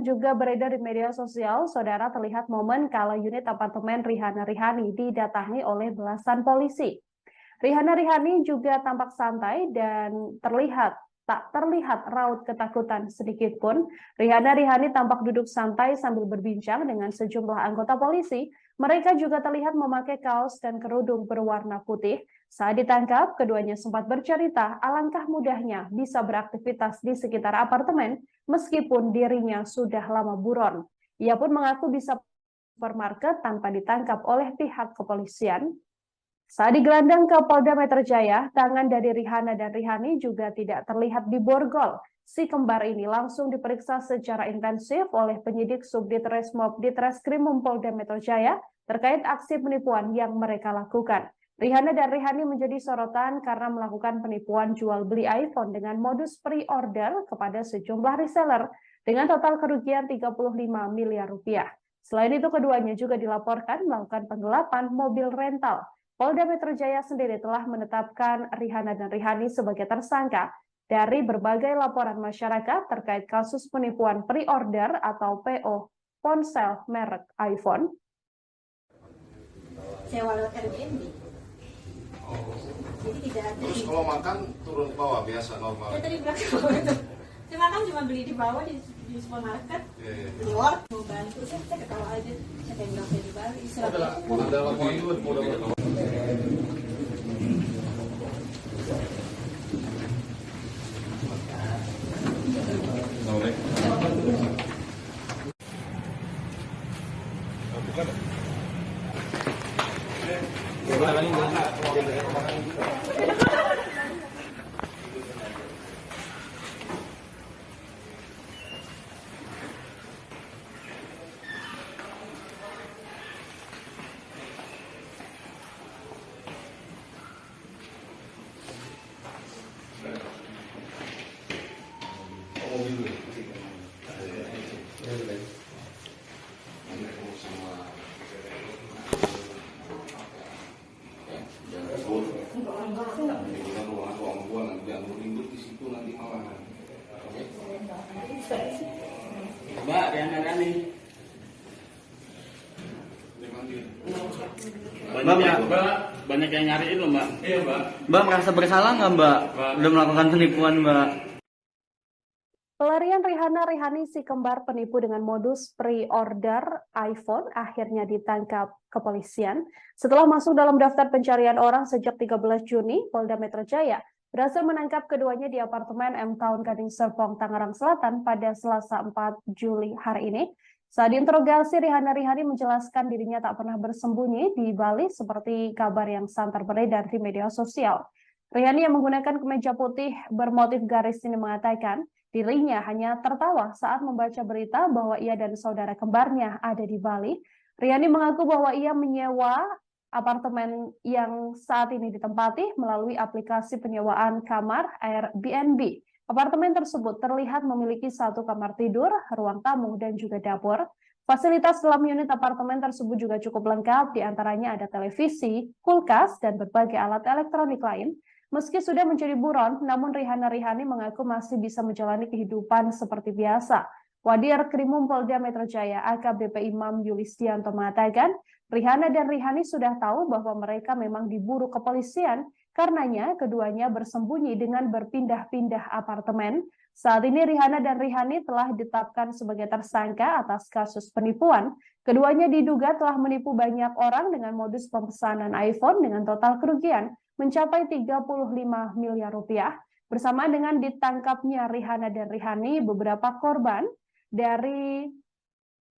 juga beredar di media sosial, saudara, terlihat momen kala unit apartemen Rihana Rihani didatangi oleh belasan polisi. Rihana Rihani juga tampak santai dan tak terlihat raut ketakutan sedikit pun. Rihana Rihani tampak duduk santai sambil berbincang dengan sejumlah anggota polisi. Mereka juga terlihat memakai kaos dan kerudung berwarna putih. Saat ditangkap, keduanya sempat bercerita alangkah mudahnya bisa beraktivitas di sekitar apartemen meskipun dirinya sudah lama buron. Ia pun mengaku bisa supermarket tanpa ditangkap oleh pihak kepolisian. Saat digelandang ke Polda Metro Jaya, tangan dari Rihana dan Rihani juga tidak terlihat diborgol. Si kembar ini langsung diperiksa secara intensif oleh penyidik Subdit Resmob Ditreskrimum Polda Metro Jaya terkait aksi penipuan yang mereka lakukan. Rihana dan Rihani menjadi sorotan karena melakukan penipuan jual beli iPhone dengan modus pre-order kepada sejumlah reseller dengan total kerugian 35 miliar rupiah. Selain itu, keduanya juga dilaporkan melakukan penggelapan mobil rental. Polda Metro Jaya sendiri telah menetapkan Rihana dan Rihani sebagai tersangka dari berbagai laporan masyarakat terkait kasus penipuan pre-order atau PO ponsel merek iPhone. Sewa lewat Airbnb. Jadi tidak ada. Terus kalau makan turun ke bawah biasa normal. Ya tadi belakang itu. Saya makan cuma beli di bawah di supermarket. Di luar mau bantu saya ketawa aja. Saya bilang saya di Bali. Ada laporan juga. Mbak, Rihana Rihani. Banyak yang nyariin loh, Mbak. Iya, Mbak. Mbak merasa bersalah nggak, Mbak? Udah melakukan penipuan, Mbak. Pelarian Rihana Rihani si kembar penipu dengan modus pre-order iPhone akhirnya ditangkap kepolisian. Setelah masuk dalam daftar pencarian orang sejak 13 Juni, Polda Metro Jaya berhasil menangkap keduanya di apartemen M Town Gading Serpong, Tangerang Selatan pada Selasa 4 Juli hari ini. Saat diinterogasi, Rihana Rihani menjelaskan dirinya tak pernah bersembunyi di Bali seperti kabar yang santer beredar di media sosial. Rihani yang menggunakan kemeja putih bermotif garis ini mengatakan dirinya hanya tertawa saat membaca berita bahwa ia dan saudara kembarnya ada di Bali. Rihani mengaku bahwa ia menyewa apartemen yang saat ini ditempati melalui aplikasi penyewaan kamar Airbnb. Apartemen tersebut terlihat memiliki 1 kamar tidur, ruang tamu, dan juga dapur. Fasilitas dalam unit apartemen tersebut juga cukup lengkap, diantaranya ada televisi, kulkas, dan berbagai alat elektronik lain. Meski sudah menjadi buron, namun Rihana Rihani mengaku masih bisa menjalani kehidupan seperti biasa. Wadir Krimum Polda Metro Jaya AKBP Imam Yulistianto mengatakan, Rihana dan Rihani sudah tahu bahwa mereka memang diburu kepolisian, karenanya keduanya bersembunyi dengan berpindah-pindah apartemen. Saat ini Rihana dan Rihani telah ditetapkan sebagai tersangka atas kasus penipuan. Keduanya diduga telah menipu banyak orang dengan modus pemesanan iPhone dengan total kerugian mencapai 35 miliar rupiah. Bersama dengan ditangkapnya Rihana dan Rihani, beberapa korban dari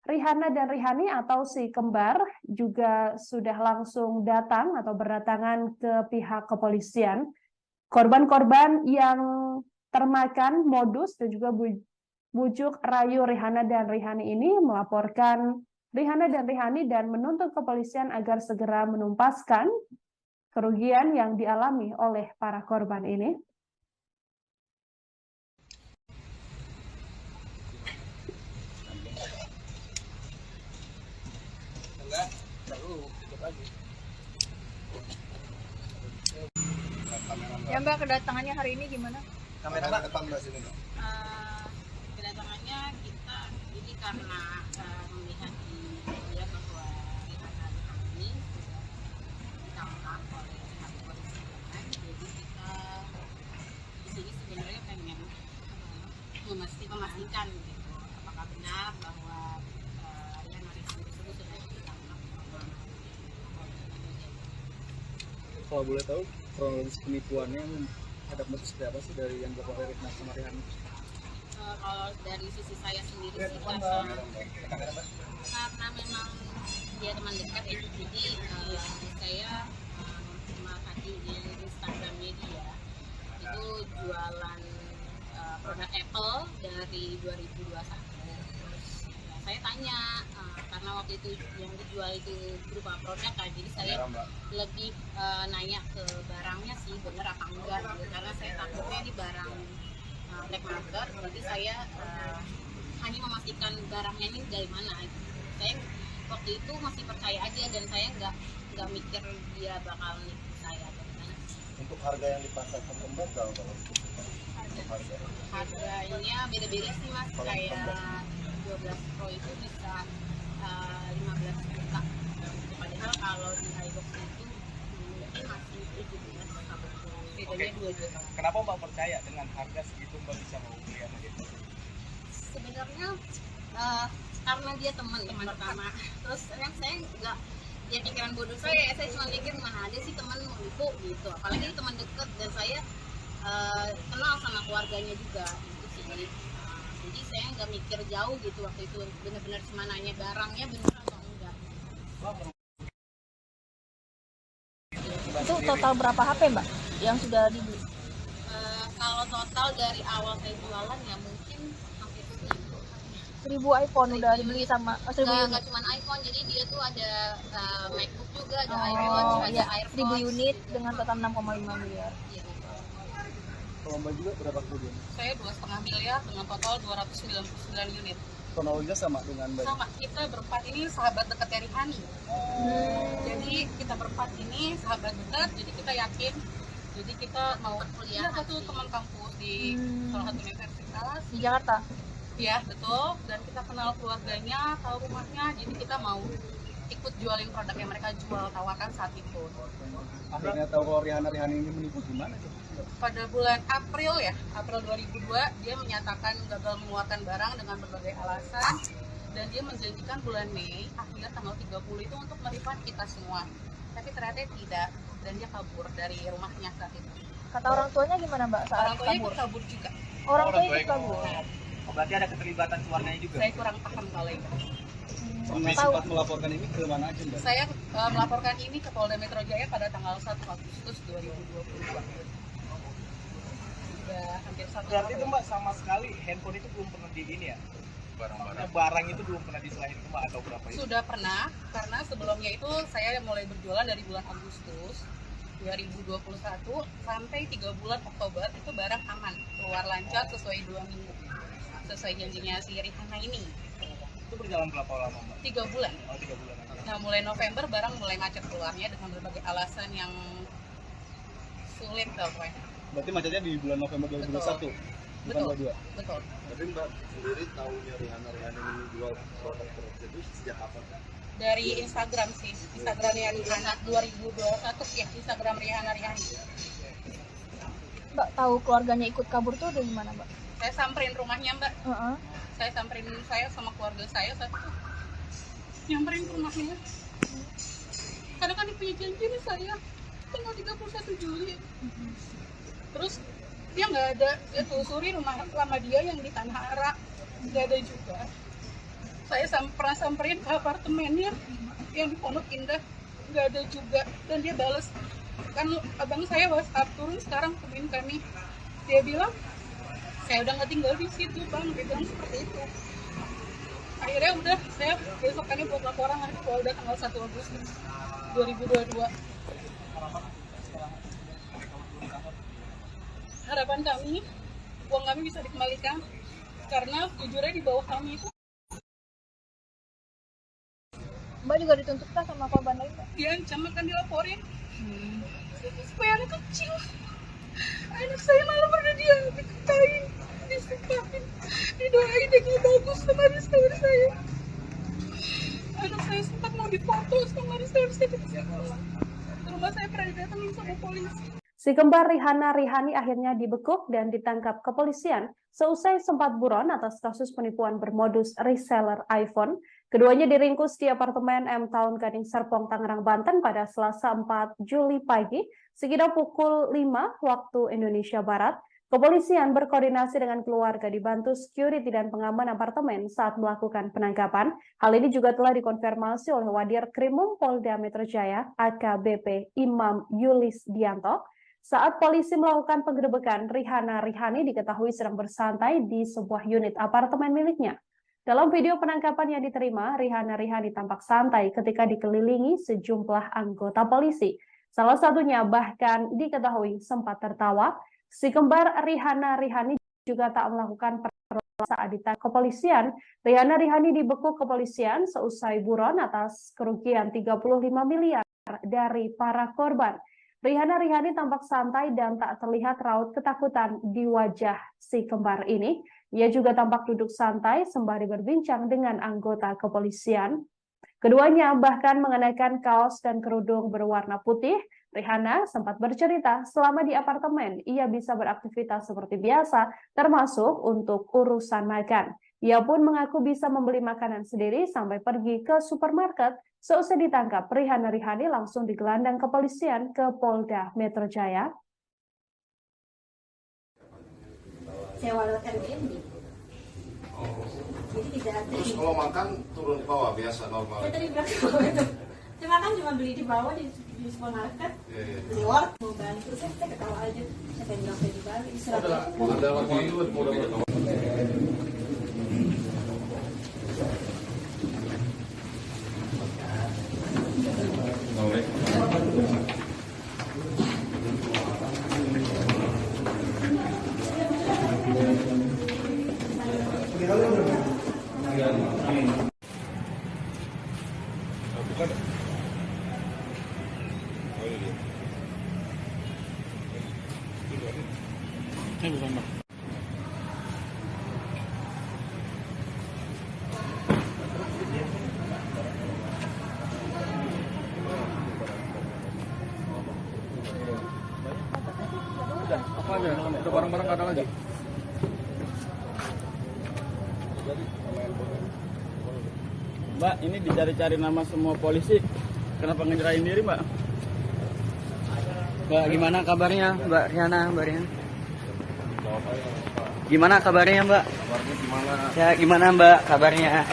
Rihana dan Rihani atau si kembar juga sudah langsung datang atau berdatangan ke pihak kepolisian. Korban-korban yang termakan modus dan juga bujuk rayu Rihana dan Rihani ini melaporkan Rihana dan Rihani dan menuntut kepolisian agar segera menuntaskan kerugian yang dialami oleh para korban ini. Ya Mbak, kedatangannya hari ini gimana? Kamera depan Mbak sini. Kedatangannya kita ini karena melihat di media bahwa hari ini sudah ditangkap oleh pihak kepolisian, jadi kita di sini sebenarnya pengen memastikan gitu apakah benar bahwa Rian Arifin tersebut sudah ditangkap. Kalau boleh tahu kronologis penipuannya ada motif seperti apa sih dari yang dilakukan Retna sama Rihan? Kalau dari sisi saya sendiri sih karena memang dia teman dekat ya, jadi saya merhati di Instagramnya dia itu jualan produk Apple dari 2021. Saya tanya karena waktu itu yang dijual itu berupa produk kan, jadi saya lebih nanya ke barangnya sih bener apa enggak gitu, karena saya takutnya di barang black market, berarti saya hanya memastikan barangnya ini dari mana gitu. Saya waktu itu masih percaya aja dan saya nggak mikir dia bakal nipu saya atau gimana. Untuk harga yang dipasarkan tembakau kalau Harganya beda-beda sih mas, kayak 12 Pro itu bisa 15 juta, padahal kalau di iBox itu mungkin masih 17, bedanya 2 juta. Kenapa Mbak percaya dengan harga segitu Mbak bisa mau beli anak itu? Sebenarnya karena dia teman pertama, terus yang saya nggak, ya pikiran bodoh saya cuma mikir mana ada sih teman mau nipu gitu, apalagi teman dekat dan saya kenal sama keluarganya juga gitu sih. Jadi saya nggak mikir jauh gitu waktu itu, benar-benar cuma nanya barangnya benar atau enggak. Itu total berapa HP Mbak yang sudah dibeli? Kalau total dari awal saya jualan ya mungkin hampir 1000 iPhone udah dibeli sama 1000 unit. nggak cuma iPhone, jadi dia tuh ada MacBook juga, ada Oh iWatch, ada iya, AirPods 1000 unit dengan total 6,5 miliar. gitu. Kalau Mbak juga berapa kerugian? Saya 2,5 miliar dengan total 299 unit. Kronologinya sama dengan Mbak? Sama, kita berempat ini sahabat dekat dari Hani. Jadi kita berempat ini sahabat dekat, jadi kita yakin. Jadi kita mau kuliah satu teman kampus di salah satu universitas Di Jakarta. ya betul, dan kita kenal keluarganya, tahu rumahnya, jadi kita mau ikut jualin produk yang mereka jual tawarkan saat itu. Akhirnya tahu kalau Rihan ini menipu gimana sih? Pada bulan April 2002 dia menyatakan gagal mengeluarkan barang dengan berbagai alasan, dan dia menjanjikan bulan Mei akhir tanggal 30 itu untuk merefund kita semua, tapi ternyata tidak, dan dia kabur dari rumahnya saat itu. Kata orang tuanya gimana Mbak saat Orang tuanya kabur? ikut kabur juga. Orang tuanya ikut kabur. Oh, berarti ada keterlibatan keluarganya juga? Saya kurang paham kalau itu. Pernah sempat melaporkan ini ke mana aja Mbak? Saya melaporkan ini ke Polda Metro Jaya pada tanggal 1 Agustus 2022. Sudah hampir 1 Berarti tahun. itu Mbak sama sekali handphone itu belum pernah di ini ya? Barang itu belum pernah diselahin ke Mbak atau berapa itu? Sudah pernah, karena sebelumnya itu saya mulai berjualan dari bulan Agustus 2021 sampai 3 bulan Oktober itu barang aman, keluar lancar sesuai 2 minggu, sesuai janjinya si Rihana ini. Itu berjalan berapa lama Mbak? 3 bulan. Oh 3 bulan aja. Nah mulai November barang mulai macet keluarnya dengan berbagai alasan yang sulit lah pokoknya. Berarti macetnya di bulan November 2021? Bukan Betul. 22? Betul. Tapi Mbak sendiri tahunya Rihan ini jual produk tersebut sejak kapan? Dari Instagram sih, Instagramnya Rihana 2021 ya, Instagram Rihana. Mbak tahu keluarganya ikut kabur tuh dari mana Mbak? Saya samperin rumahnya Mbak, Heeh. saya samperin saya sama keluarga saya saat itu, nyamperin ke rumahnya. Karena kan punya janji nih saya tanggal 31 Juli. Terus dia nggak ada, dia telusuri rumah lama dia yang di Tanah Ara, nggak ada juga. Saya pernah samperin ke apartemennya yang di Pondok Indah, nggak ada juga, dan dia balas, kan abang saya WhatsApp turun sekarang temuin kami, dia bilang saya udah nggak tinggal di situ bang, dia bilang seperti itu. Akhirnya udah saya besokannya buat laporan ke Polda tanggal 1 Agustus 2022. Harapan kami uang kami bisa dikembalikan, karena jujurnya di bawah kami itu Mbak juga dituntut kah sama korban lain Mbak? diancam akan dilaporin. Supaya anak kecil, anak saya malah pernah dikatain disumpahin, didoain yang bagus sama restoran saya. Anak saya sempat mau difoto sama restoran saya. Rumah saya pernah didatengin sama polisi. Si kembar Rihanna Rihani akhirnya dibekuk dan ditangkap kepolisian seusai sempat buron atas kasus penipuan bermodus reseller iPhone. Keduanya diringkus di apartemen M Town Gading Serpong, Tangerang, Banten pada Selasa 4 Juli pagi sekitar pukul 5 waktu Indonesia Barat. Kepolisian berkoordinasi dengan keluarga dibantu security dan pengaman apartemen saat melakukan penangkapan. Hal ini juga telah dikonfirmasi oleh Wadir Krimum Polda Metro Jaya AKBP Imam Yulis Dianto. Saat polisi melakukan penggerebekan, Rihanna Rihani diketahui sedang bersantai di sebuah unit apartemen miliknya. Dalam video penangkapan yang diterima, Rihanna Rihani tampak santai ketika dikelilingi sejumlah anggota polisi. Salah satunya bahkan diketahui sempat tertawa. Si kembar Rihanna Rihani juga tak melakukan perlawanan saat ditangkap kepolisian. Rihanna Rihani dibekuk kepolisian seusai buron atas kerugian 35 miliar dari para korban. Rihanna Rihani tampak santai dan tak terlihat raut ketakutan di wajah si kembar ini. Ia juga tampak duduk santai sembari berbincang dengan anggota kepolisian. Keduanya bahkan mengenakan kaos dan kerudung berwarna putih. Rihanna sempat bercerita selama di apartemen ia bisa beraktivitas seperti biasa, termasuk untuk urusan makan. Ia pun mengaku bisa membeli makanan sendiri sampai pergi ke supermarket. Seusai ditangkap, Rihanna Rihani langsung digelandang kepolisian ke Polda Metro Jaya. Sewa lewat Airbnb. Jadi tidak ada. Terus kalau makan turun ke bawah biasa normal. Saya tadi bilang itu. Cuma kan cuma beli di bawah di supermarket. Beli work mau bantu saya ketawa aja. Saya bilang saya di Bali istirahat. Ada waktu itu mudah-mudahan. Apa aja? Udah barang-barang ada lagi. Mbak, ini dicari-cari nama semua polisi. Kenapa ngejerain diri, Mbak? Mbak, gimana kabarnya, Mbak Rihanna, Mbak Rihanna? Gimana kabarnya, Mbak? Kabarnya gimana? Ya, gimana, Mbak, kabarnya?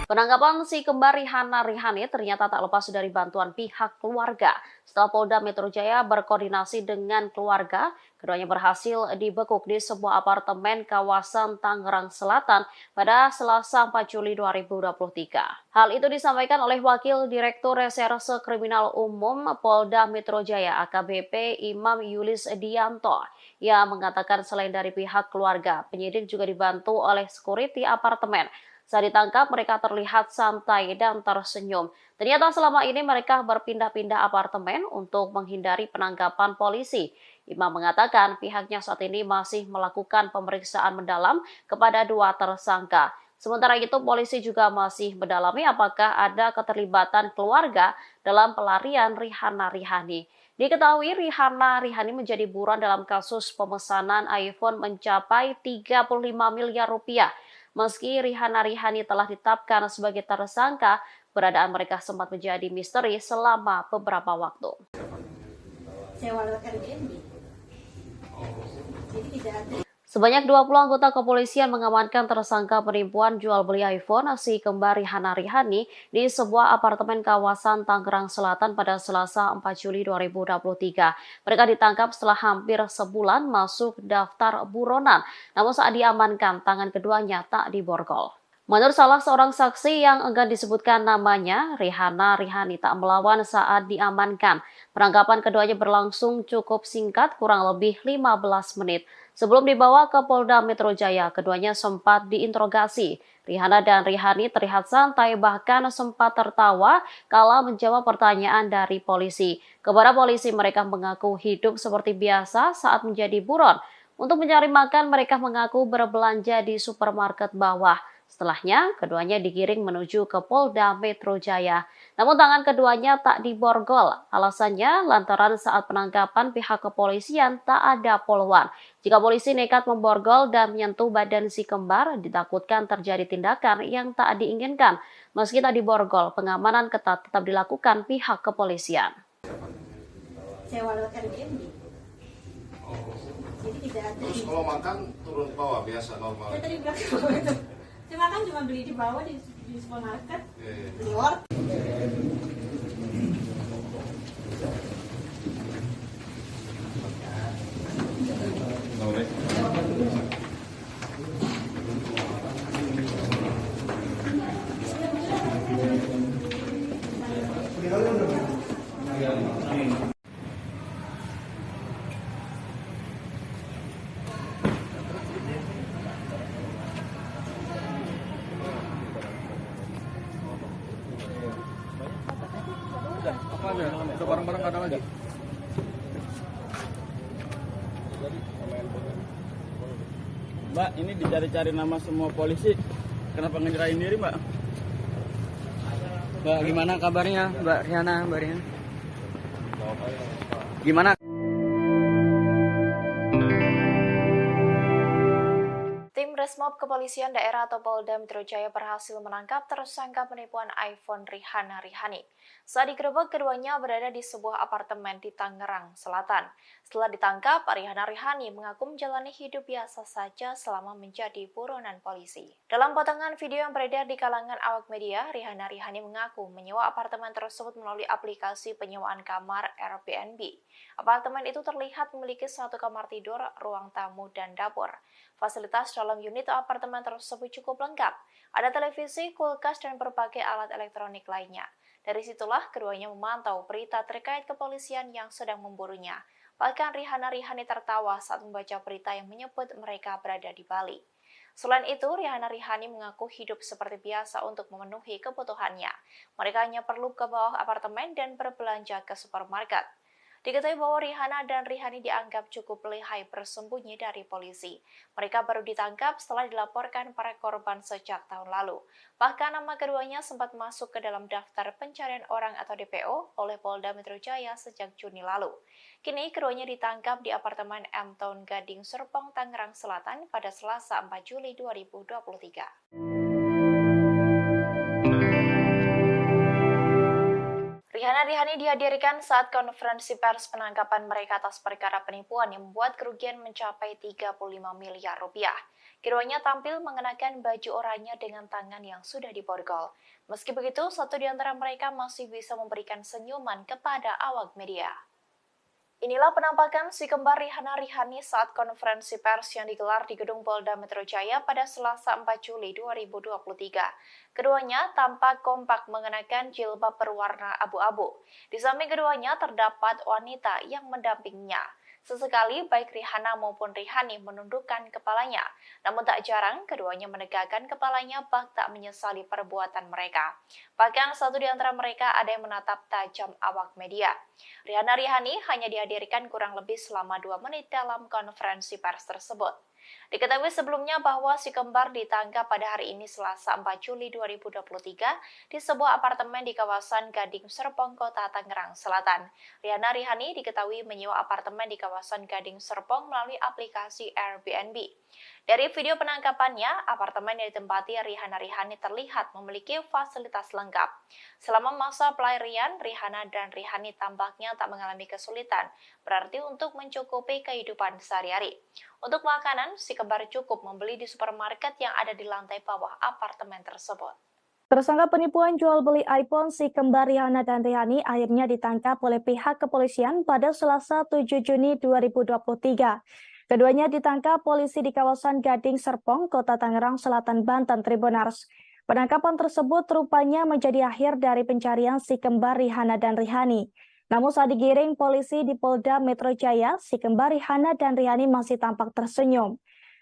Penangkapan si kembar Rihana Rihani ternyata tak lepas dari bantuan pihak keluarga. Setelah Polda Metro Jaya berkoordinasi dengan keluarga, keduanya berhasil dibekuk di sebuah apartemen kawasan Tangerang Selatan pada Selasa 4 Juli 2023. Hal itu disampaikan oleh Wakil Direktur Reserse Kriminal Umum Polda Metro Jaya AKBP Imam Yulis Dianto. Ia mengatakan selain dari pihak keluarga, penyidik juga dibantu oleh security apartemen. Saat ditangkap, mereka terlihat santai dan tersenyum. Ternyata selama ini mereka berpindah-pindah apartemen untuk menghindari penangkapan polisi. Imam mengatakan pihaknya saat ini masih melakukan pemeriksaan mendalam kepada dua tersangka. Sementara itu, polisi juga masih mendalami apakah ada keterlibatan keluarga dalam pelarian Rihana Rihani. Diketahui Rihana Rihani menjadi buron dalam kasus pemesanan iPhone mencapai 35 miliar rupiah. Meski Rihana Rihani telah ditetapkan sebagai tersangka, keberadaan mereka sempat menjadi misteri selama beberapa waktu. Sewa lewat Airbnb. Jadi tidak ada. Sebanyak 20 anggota kepolisian mengamankan tersangka penipuan jual beli iPhone si kembar Rihana Rihani di sebuah apartemen kawasan Tangerang Selatan pada Selasa 4 Juli 2023. Mereka ditangkap setelah hampir sebulan masuk daftar buronan, namun saat diamankan tangan keduanya tak diborgol. Menurut salah seorang saksi yang enggan disebutkan namanya, Rihana Rihani tak melawan saat diamankan. Penangkapan keduanya berlangsung cukup singkat, kurang lebih 15 menit. Sebelum dibawa ke Polda Metro Jaya, keduanya sempat diinterogasi. Rihana dan Rihani terlihat santai, bahkan sempat tertawa kala menjawab pertanyaan dari polisi. Kepada polisi, mereka mengaku hidup seperti biasa saat menjadi buron. Untuk mencari makan, mereka mengaku berbelanja di supermarket bawah. Setelahnya, keduanya digiring menuju ke Polda Metro Jaya. Namun tangan keduanya tak diborgol. Alasannya lantaran saat penangkapan pihak kepolisian tak ada poluan. Jika polisi nekat memborgol dan menyentuh badan si kembar, ditakutkan terjadi tindakan yang tak diinginkan. Meski tak diborgol, pengamanan ketat tetap dilakukan pihak kepolisian. Sewa lewat Airbnb. Jadi tidak ada. Terus kalau makan turun ke bawah biasa normal. Saya tadi bilang itu. Saya makan cuma beli di bawah di supermarket. Beli work. Apa aja? Udah barang-barang ada lagi? Mbak, ini dicari-cari nama semua polisi. Kenapa ngejerain diri, Mbak? Mbak, gimana kabarnya, Mbak Rihana? Gimana? Tim Resmob Kepolisian Daerah atau Polda Metro Jaya berhasil menangkap tersangka penipuan iPhone Rihana Rihani. Saat digerebek, keduanya berada di sebuah apartemen di Tangerang Selatan. Setelah ditangkap, Rihana Rihani mengaku menjalani hidup biasa saja selama menjadi buronan polisi. Dalam potongan video yang beredar di kalangan awak media, Rihana Rihani mengaku menyewa apartemen tersebut melalui aplikasi penyewaan kamar Airbnb. Apartemen itu terlihat memiliki satu kamar tidur, ruang tamu, dan dapur. Fasilitas dalam unit apartemen tersebut cukup lengkap. Ada televisi, kulkas, dan berbagai alat elektronik lainnya. Dari situlah keduanya memantau berita terkait kepolisian yang sedang memburunya. Bahkan Rihana Rihani tertawa saat membaca berita yang menyebut mereka berada di Bali. Selain itu, Rihana Rihani mengaku hidup seperti biasa untuk memenuhi kebutuhannya. Mereka hanya perlu ke bawah apartemen dan berbelanja ke supermarket. Diketahui bahwa Rihana dan Rihani dianggap cukup lihai bersembunyi dari polisi. Mereka baru ditangkap setelah dilaporkan para korban sejak tahun lalu. Bahkan nama keduanya sempat masuk ke dalam daftar pencarian orang atau DPO oleh Polda Metro Jaya sejak Juni lalu. Kini keduanya ditangkap di apartemen M Town Gading Serpong, Tangerang Selatan pada Selasa 4 Juli 2023. Rihana Rihani dihadirkan saat konferensi pers penangkapan mereka atas perkara penipuan yang membuat kerugian mencapai 35 miliar rupiah. Keduanya tampil mengenakan baju oranye dengan tangan yang sudah diborgol. Meski begitu, satu di antara mereka masih bisa memberikan senyuman kepada awak media. Inilah penampakan si kembar Rihana Rihani saat konferensi pers yang digelar di Gedung Polda Metro Jaya pada Selasa 4 Juli 2023. Keduanya tampak kompak mengenakan jilbab berwarna abu-abu. Di samping keduanya terdapat wanita yang mendampinginya. Sesekali baik Rihana maupun Rihani menundukkan kepalanya, namun tak jarang keduanya menegakkan kepalanya bak tak menyesali perbuatan mereka. Bahkan satu di antara mereka ada yang menatap tajam awak media. Rihana Rihani hanya dihadirkan kurang lebih selama 2 menit dalam konferensi pers tersebut. Diketahui sebelumnya bahwa si kembar ditangkap pada hari ini Selasa 4 Juli 2023 di sebuah apartemen di kawasan Gading Serpong, Kota Tangerang Selatan. Rihana Rihani diketahui menyewa apartemen di kawasan Gading Serpong melalui aplikasi Airbnb. Dari video penangkapannya, apartemen yang ditempati Rihana Rihani terlihat memiliki fasilitas lengkap. Selama masa pelarian, Rihana dan Rihani tampaknya tak mengalami kesulitan, berarti untuk mencukupi kehidupan sehari-hari. Untuk makanan, si kembar cukup membeli di supermarket yang ada di lantai bawah apartemen tersebut. Tersangka penipuan jual beli iPhone si kembar Rihana dan Rihani akhirnya ditangkap oleh pihak kepolisian pada Selasa 7 Juni 2023. Keduanya ditangkap polisi di kawasan Gading Serpong, Kota Tangerang Selatan, Banten, Tribunars. Penangkapan tersebut rupanya menjadi akhir dari pencarian si kembar Rihana dan Rihani. Namun saat digiring polisi di Polda Metro Jaya, si kembar Rihana dan Rihani masih tampak tersenyum.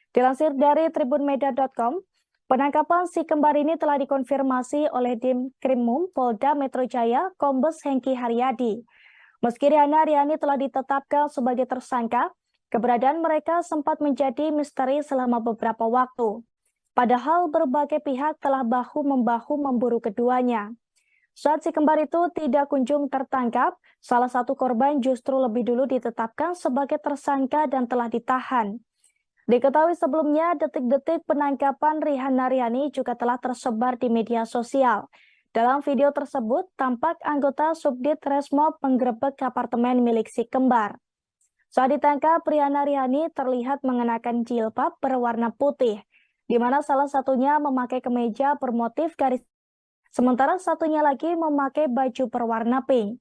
Dilansir dari tribunmedia.com, penangkapan si kembar ini telah dikonfirmasi oleh Dim Krimum Polda Metro Jaya, Kombes Hengki Haryadi. Meski Rihana Rihani telah ditetapkan sebagai tersangka, keberadaan mereka sempat menjadi misteri selama beberapa waktu. Padahal berbagai pihak telah bahu-membahu memburu keduanya. Saat si kembar itu tidak kunjung tertangkap, salah satu korban justru lebih dulu ditetapkan sebagai tersangka dan telah ditahan. Diketahui sebelumnya, detik-detik penangkapan Rihana Rihani juga telah tersebar di media sosial. Dalam video tersebut, tampak anggota Subdit Resmob menggerebek apartemen milik si kembar. Saat ditangkap, Rihana Rihani terlihat mengenakan jilbab berwarna putih, di mana salah satunya memakai kemeja bermotif garis, sementara satunya lagi memakai baju berwarna pink.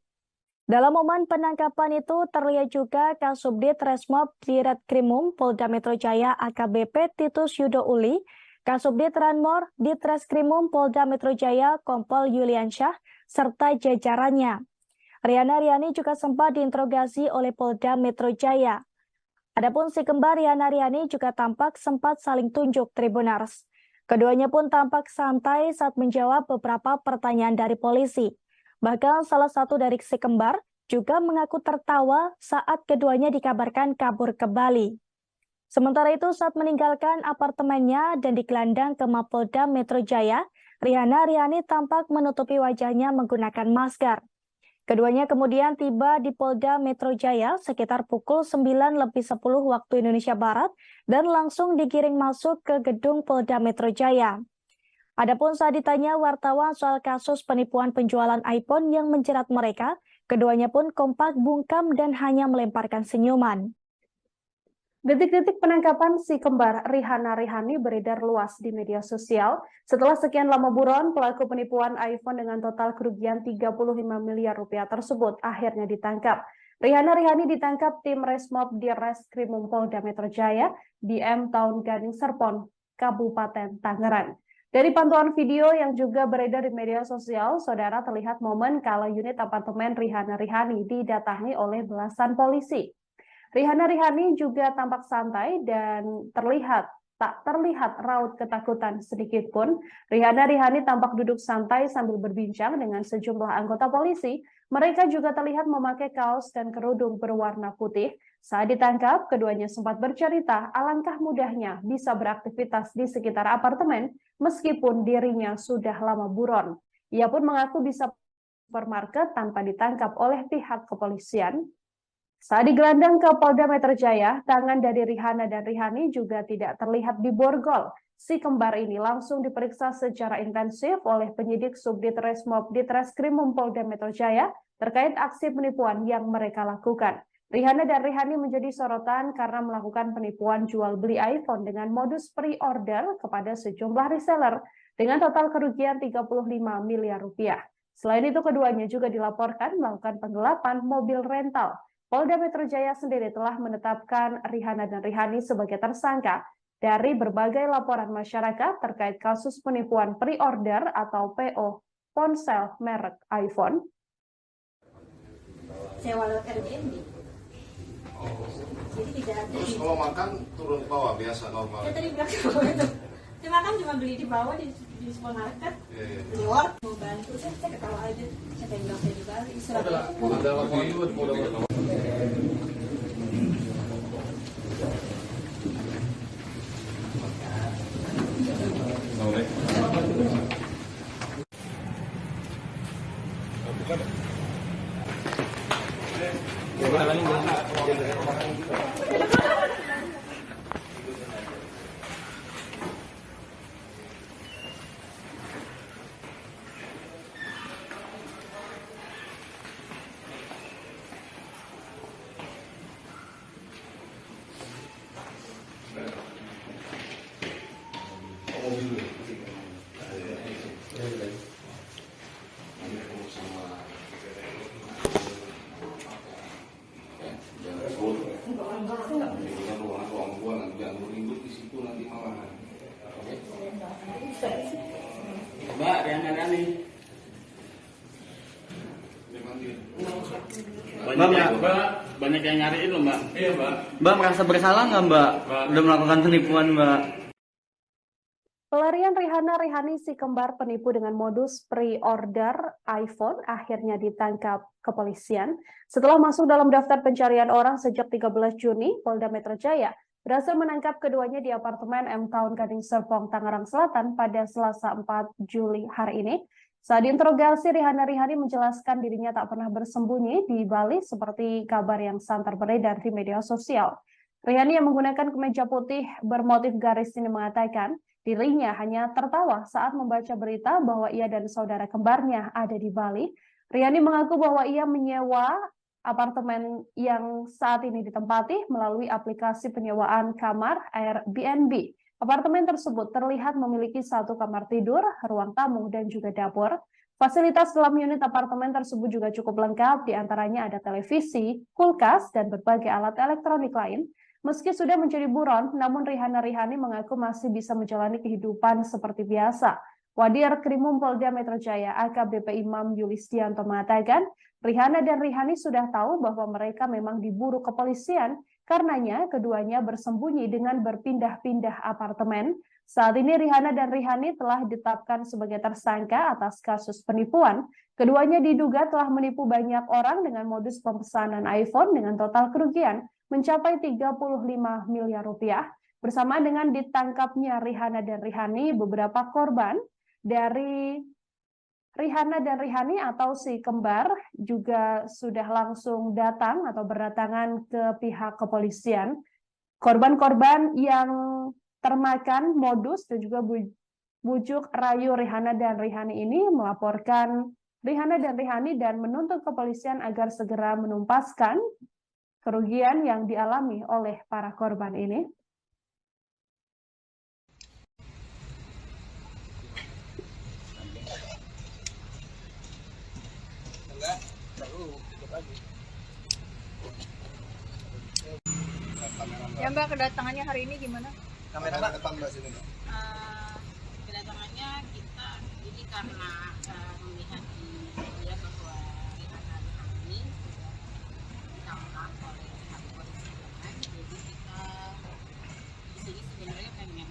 Dalam momen penangkapan itu terlihat juga Kasubdit Resmob Ditreskrimum Polda Metro Jaya AKBP Titus Yudo Uli, Kasubdit Ranmor Ditreskrimum Polda Metro Jaya Kompol Yuliansyah, serta jajarannya. Rihana Rihani juga sempat diinterogasi oleh Polda Metro Jaya. Adapun si kembar Rihana Rihani juga tampak sempat saling tunjuk Tribunars. Keduanya pun tampak santai saat menjawab beberapa pertanyaan dari polisi. Bahkan salah satu dari si kembar juga mengaku tertawa saat keduanya dikabarkan kabur ke Bali. Sementara itu saat meninggalkan apartemennya dan digelandang ke Mapolda Metro Jaya, Rihana Rihani tampak menutupi wajahnya menggunakan masker. Keduanya kemudian tiba di Polda Metro Jaya sekitar pukul 9:10 waktu Indonesia Barat dan langsung digiring masuk ke gedung Polda Metro Jaya. Adapun saat ditanya wartawan soal kasus penipuan penjualan iPhone yang menjerat mereka, keduanya pun kompak bungkam dan hanya melemparkan senyuman. Detik-detik penangkapan si kembar Rihana Rihani beredar luas di media sosial. Setelah sekian lama buron, pelaku penipuan iPhone dengan total kerugian 35 miliar rupiah tersebut akhirnya ditangkap. Rihana Rihani ditangkap tim Resmob Ditreskrimum Polda Metro Jaya di M Town Gading Serpong, Kabupaten Tangerang. Dari pantauan video yang juga beredar di media sosial, saudara terlihat momen kala unit apartemen Rihana Rihani didatangi oleh belasan polisi. Rihana Rihani juga tampak santai dan tak terlihat raut ketakutan sedikit pun. Rihana Rihani tampak duduk santai sambil berbincang dengan sejumlah anggota polisi. Mereka juga terlihat memakai kaos dan kerudung berwarna putih. Saat ditangkap, keduanya sempat bercerita alangkah mudahnya bisa beraktivitas di sekitar apartemen meskipun dirinya sudah lama buron. Ia pun mengaku bisa supermarket tanpa ditangkap oleh pihak kepolisian. Saat digelandang ke Polda Metro Jaya, tangan dari Rihana dan Rihani juga tidak terlihat diborgol. Si kembar ini langsung diperiksa secara intensif oleh penyidik Subdit Resmob Ditreskrimum Polda Metro Jaya, terkait aksi penipuan yang mereka lakukan. Rihanna dan Rihani menjadi sorotan karena melakukan penipuan jual beli iPhone dengan modus pre-order kepada sejumlah reseller dengan total kerugian 35 miliar rupiah. Selain itu, keduanya juga dilaporkan melakukan penggelapan mobil rental. Polda Metro Jaya sendiri telah menetapkan Rihanna dan Rihani sebagai tersangka dari berbagai laporan masyarakat terkait kasus penipuan pre-order atau PO ponsel merek iPhone. Sewa lewat Airbnb. Jadi tidak ada. Terus kalau makan turun ke bawah biasa normal. Ya tadi bilang ke bawah itu. Cuma kan cuma beli di bawah di supermarket. Beli work mau bantu saya ketawa aja. Saya pengen bilang saya di Bali. Ada laporan juga di Polda. Mbak, Rihanna. Banyak yang nyariin loh, Mbak. Iya, Mbak. Mbak merasa bersalah nggak, Mbak? Udah melakukan penipuan, Mbak. Pelarian Rihanna Rihani si kembar penipu dengan modus pre-order iPhone akhirnya ditangkap kepolisian. Setelah masuk dalam daftar pencarian orang sejak 13 Juni, Polda Metro Jaya berhasil menangkap keduanya di apartemen M Town Gading Serpong, Tangerang Selatan pada Selasa 4 Juli hari ini. Saat diinterogasi, Rihanna Rihani menjelaskan dirinya tak pernah bersembunyi di Bali seperti kabar yang santer beredar di media sosial. Rihani yang menggunakan kemeja putih bermotif garis ini mengatakan dirinya hanya tertawa saat membaca berita bahwa ia dan saudara kembarnya ada di Bali. Rihani mengaku bahwa ia menyewa apartemen yang saat ini ditempati melalui aplikasi penyewaan kamar Airbnb. Apartemen tersebut terlihat memiliki 1 kamar tidur, ruang tamu, dan juga dapur. Fasilitas dalam unit apartemen tersebut juga cukup lengkap, diantaranya ada televisi, kulkas, dan berbagai alat elektronik lain. Meski sudah menjadi buron, namun Rihanna Rihani mengaku masih bisa menjalani kehidupan seperti biasa. Wadir Krimum Polda Metro Jaya AKBP Imam Yulistianto mengatakan, Rihanna dan Rihani sudah tahu bahwa mereka memang diburu kepolisian, karenanya keduanya bersembunyi dengan berpindah-pindah apartemen. Saat ini Rihanna dan Rihani telah ditetapkan sebagai tersangka atas kasus penipuan. Keduanya diduga telah menipu banyak orang dengan modus pemesanan iPhone dengan total kerugian mencapai 35 miliar rupiah. Bersama dengan ditangkapnya Rihanna dan Rihani, beberapa korban dari Rihanna dan Rihani atau si kembar juga sudah langsung datang atau berdatangan ke pihak kepolisian. Korban-korban yang termakan modus dan juga bujuk rayu Rihanna dan Rihani ini melaporkan Rihanna dan Rihani dan menuntut kepolisian agar segera menumpaskan kerugian yang dialami oleh para korban ini. Ya Mbak, kedatangannya hari ini gimana? Kamera depan Mbak sini. Kedatangannya kita ini karena melihat di media bahwa Rihanna Rihani ditangkap oleh pihak kepolisian, jadi kita di sini sebenarnya pengen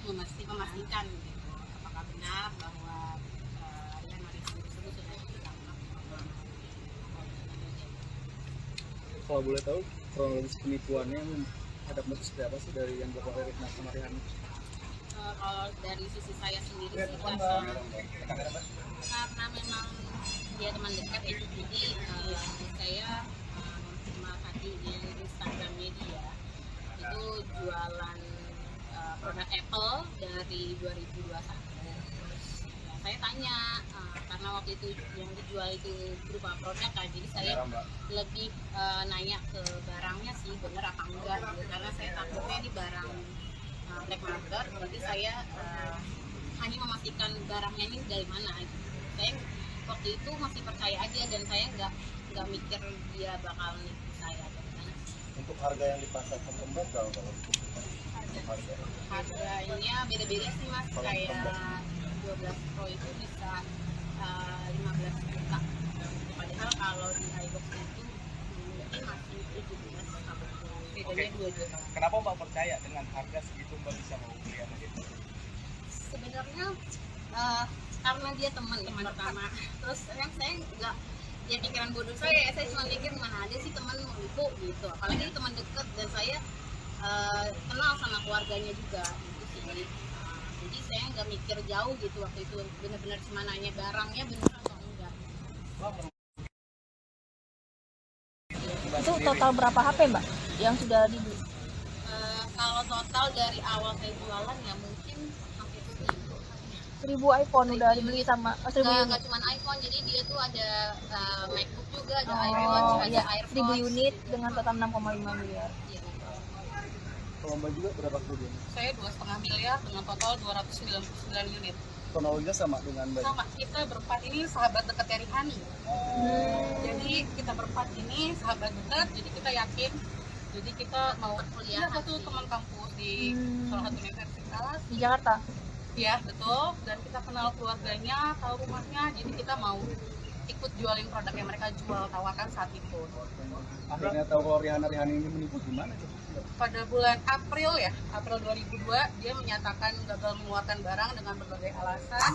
memastikan gitu, apakah benar bahwa Rihanna Rihani tersebut sudah ditangkap. Kalau boleh tahu kronologis penipuannya ada motif seperti apa sih dari yang dilakukan oleh Rihanna sama Rihani? Kalau dari sisi saya sendiri sih karena memang dia teman dekat ya, jadi saya memperhati di Instagram media itu jualan produk Apple dari 2021. Terus saya tanya karena waktu itu yang dijual itu berupa produk kan, jadi saya lebih nanya ke barangnya sih bener apa enggak gitu, karena saya takutnya ini barang black market, berarti saya hanya memastikan barangnya ini dari mana gitu. Saya waktu itu masih percaya aja dan saya nggak mikir dia bakal nipu saya atau gimana. Untuk harga yang dipasarkan ke Mbak berapa kalau harganya beda-beda sih mas, kayak 12 Pro itu bisa 15 juta, padahal kalau di iBox itu mungkin masih 17, bedanya 2 juta. Kenapa Mbak percaya dengan harga segitu Mbak bisa mau beli anak itu? Sebenarnya karena dia teman pertama, terus yang saya nggak, ya pikiran bodoh saya cuma mikir mana ada sih teman mau itu gitu, apalagi teman deket dan saya kenal sama keluarganya juga gitu sih. Jadi saya nggak mikir jauh gitu waktu itu, benar-benar cuma nanya barangnya benar atau enggak. Itu total berapa HP Mbak yang sudah dibeli? Kalau total dari awal saya jualan ya mungkin hampir 1000 iPhone udah dibeli sama 1000 unit. nggak cuma iPhone, jadi dia tuh ada MacBook juga, ada Oh iPhone, ada iya, AirPods. 1000 unit dengan total 6,5 miliar. Iya. kalau Mbak juga berapa kerugian? Saya 2,5 miliar dengan total 299 unit. Kronologinya sama dengan Mbak? Sama, kita berempat ini sahabat dekat dari Hani. Jadi kita berempat ini sahabat dekat, jadi kita yakin. Jadi kita mau kuliah satu teman kampus di salah satu universitas Di Jakarta. ya, betul. Dan kita kenal keluarganya, tahu rumahnya, jadi kita mau ikut jualin produk yang mereka jual, tawarkan saat itu. Akhirnya tahu kalau Rihana ini menipu gimana tuh? Pada bulan April 2002, dia menyatakan gagal mengeluarkan barang dengan berbagai alasan,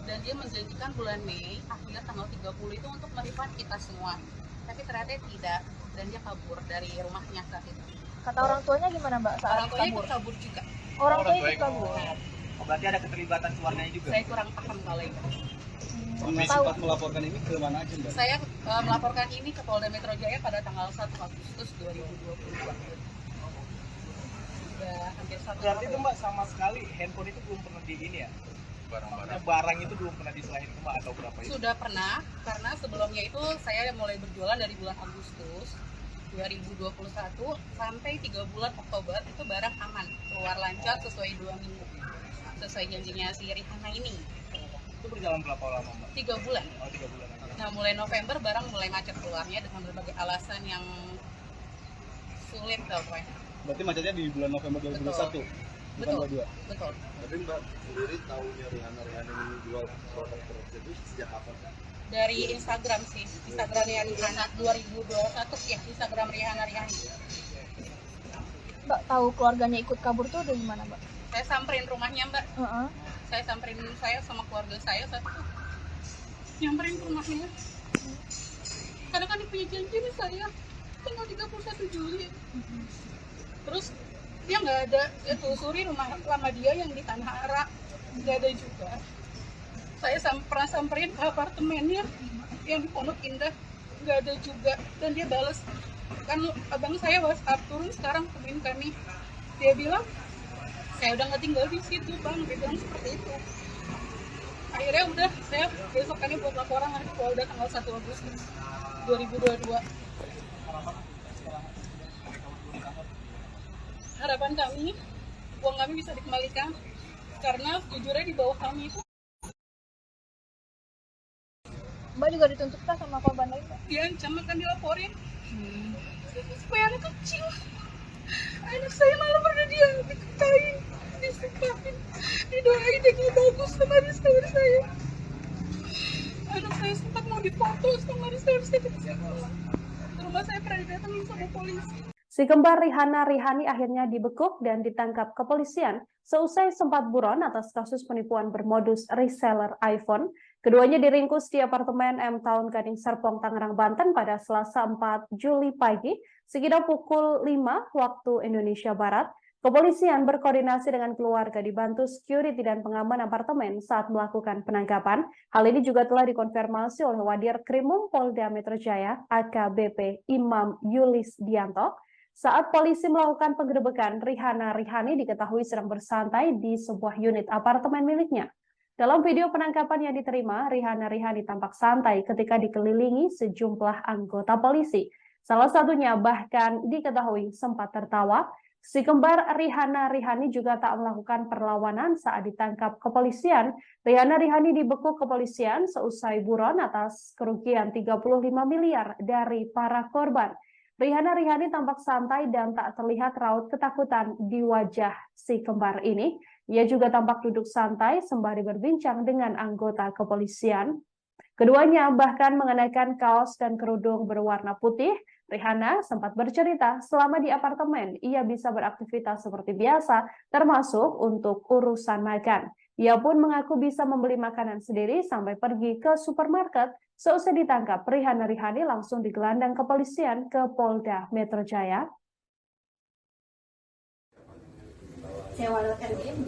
dan dia menjanjikan bulan Mei, akhirnya tanggal 30 itu untuk merefund kita semua. Tapi ternyata tidak, dan dia kabur dari rumahnya saat itu. Kata orang tuanya gimana Mbak saat Orang tuanya kabur? ikut kabur juga. Orang tuanya ikut kabur. Oh, berarti ada keterlibatan keluarganya juga? Saya kurang paham kalau itu. Mbak Tahu. sempat melaporkan ini ke mana aja Mbak? Saya melaporkan ini ke Polda Metro Jaya pada tanggal 1 Agustus 2022. Sudah hampir 1 Berarti tahun. itu Mbak sama sekali handphone itu belum pernah di ini ya? Barang itu belum pernah diserahin ke Mbak atau berapa itu? Sudah pernah, karena sebelumnya itu saya mulai berjualan dari bulan Agustus 2021 sampai 3 bulan Oktober itu barang aman, keluar lancar sesuai 2 minggu. Sesuai janjinya si Rihana ini. Itu berjalan berapa lama Mbak? 3 bulan. Oh 3 bulan aja. Nah, mulai November barang mulai macet keluarnya dengan berbagai alasan yang sulit lah pokoknya. Berarti macetnya di bulan November 2021? Bukan Betul. 22? Betul. Tapi Mbak sendiri tahunya Rihana ini jual produk tersebut sejak kapan? Dari Instagram sih, Instagramnya Rihana 2021 ya, Instagram Rihana Rihani. Mbak tahu keluarganya ikut kabur tuh dari mana Mbak? Saya samperin rumahnya Mbak, Heeh. saya samperin saya sama keluarga saya saat itu. Nyamperin ke rumahnya. Karena kan punya janji nih saya, tanggal 31 Juli. Terus dia nggak ada, dia telusuri rumah lama dia yang di Tanah Ara, nggak ada juga. Saya pernah samperin ke apartemennya yang di Pondok Indah, nggak ada juga. Dan dia balas, kan abang saya WhatsApp turun sekarang temuin kami. Dia bilang, saya udah nggak tinggal di situ bang, dia bilang seperti itu. Akhirnya udah, saya besokannya buat laporan ke Polda tanggal 1 Agustus 2022. Harapan kami, uang kami bisa dikembalikan, karena jujurnya di bawah kami itu Mbak juga dituntut kah sama korban lain Mbak? diancam akan dilaporin. Supaya anak kecil, anak saya malah pernah dia dikatain, disumpahin, didoain jadi bagus sama istri saya. Anak saya sempat mau difoto sama istri saya. Rumah saya pernah didatengin sama polisi. Si kembar Rihana Rihani akhirnya dibekuk dan ditangkap kepolisian seusai sempat buron atas kasus penipuan bermodus reseller iPhone. Keduanya diringkus di apartemen M Town Gading Serpong, Tangerang, Banten pada Selasa 4 Juli pagi, sekitar pukul 5 waktu Indonesia Barat. Kepolisian berkoordinasi dengan keluarga dibantu security dan pengaman apartemen saat melakukan penangkapan. Hal ini juga telah dikonfirmasi oleh Wadir Krimum Polda Metro Jaya AKBP Imam Yulis Dianto. Saat polisi melakukan penggerebekan, Rihana Rihani diketahui sedang bersantai di sebuah unit apartemen miliknya. Dalam video penangkapan yang diterima, Rihanna Rihani tampak santai ketika dikelilingi sejumlah anggota polisi. Salah satunya bahkan diketahui sempat tertawa. Si kembar Rihanna Rihani juga tak melakukan perlawanan saat ditangkap kepolisian. Rihanna Rihani dibekuk kepolisian seusai buron atas kerugian 35 miliar dari para korban. Rihanna Rihani tampak santai dan tak terlihat raut ketakutan di wajah si kembar ini. Ia juga tampak duduk santai sembari berbincang dengan anggota kepolisian. Keduanya bahkan mengenakan kaos dan kerudung berwarna putih. Rihanna sempat bercerita selama di apartemen ia bisa beraktivitas seperti biasa, termasuk untuk urusan makan. Ia pun mengaku bisa membeli makanan sendiri sampai pergi ke supermarket. Seusai ditangkap, Rihanna Rihani langsung digelandang kepolisian ke Polda Metro Jaya. Sewa lewat Airbnb.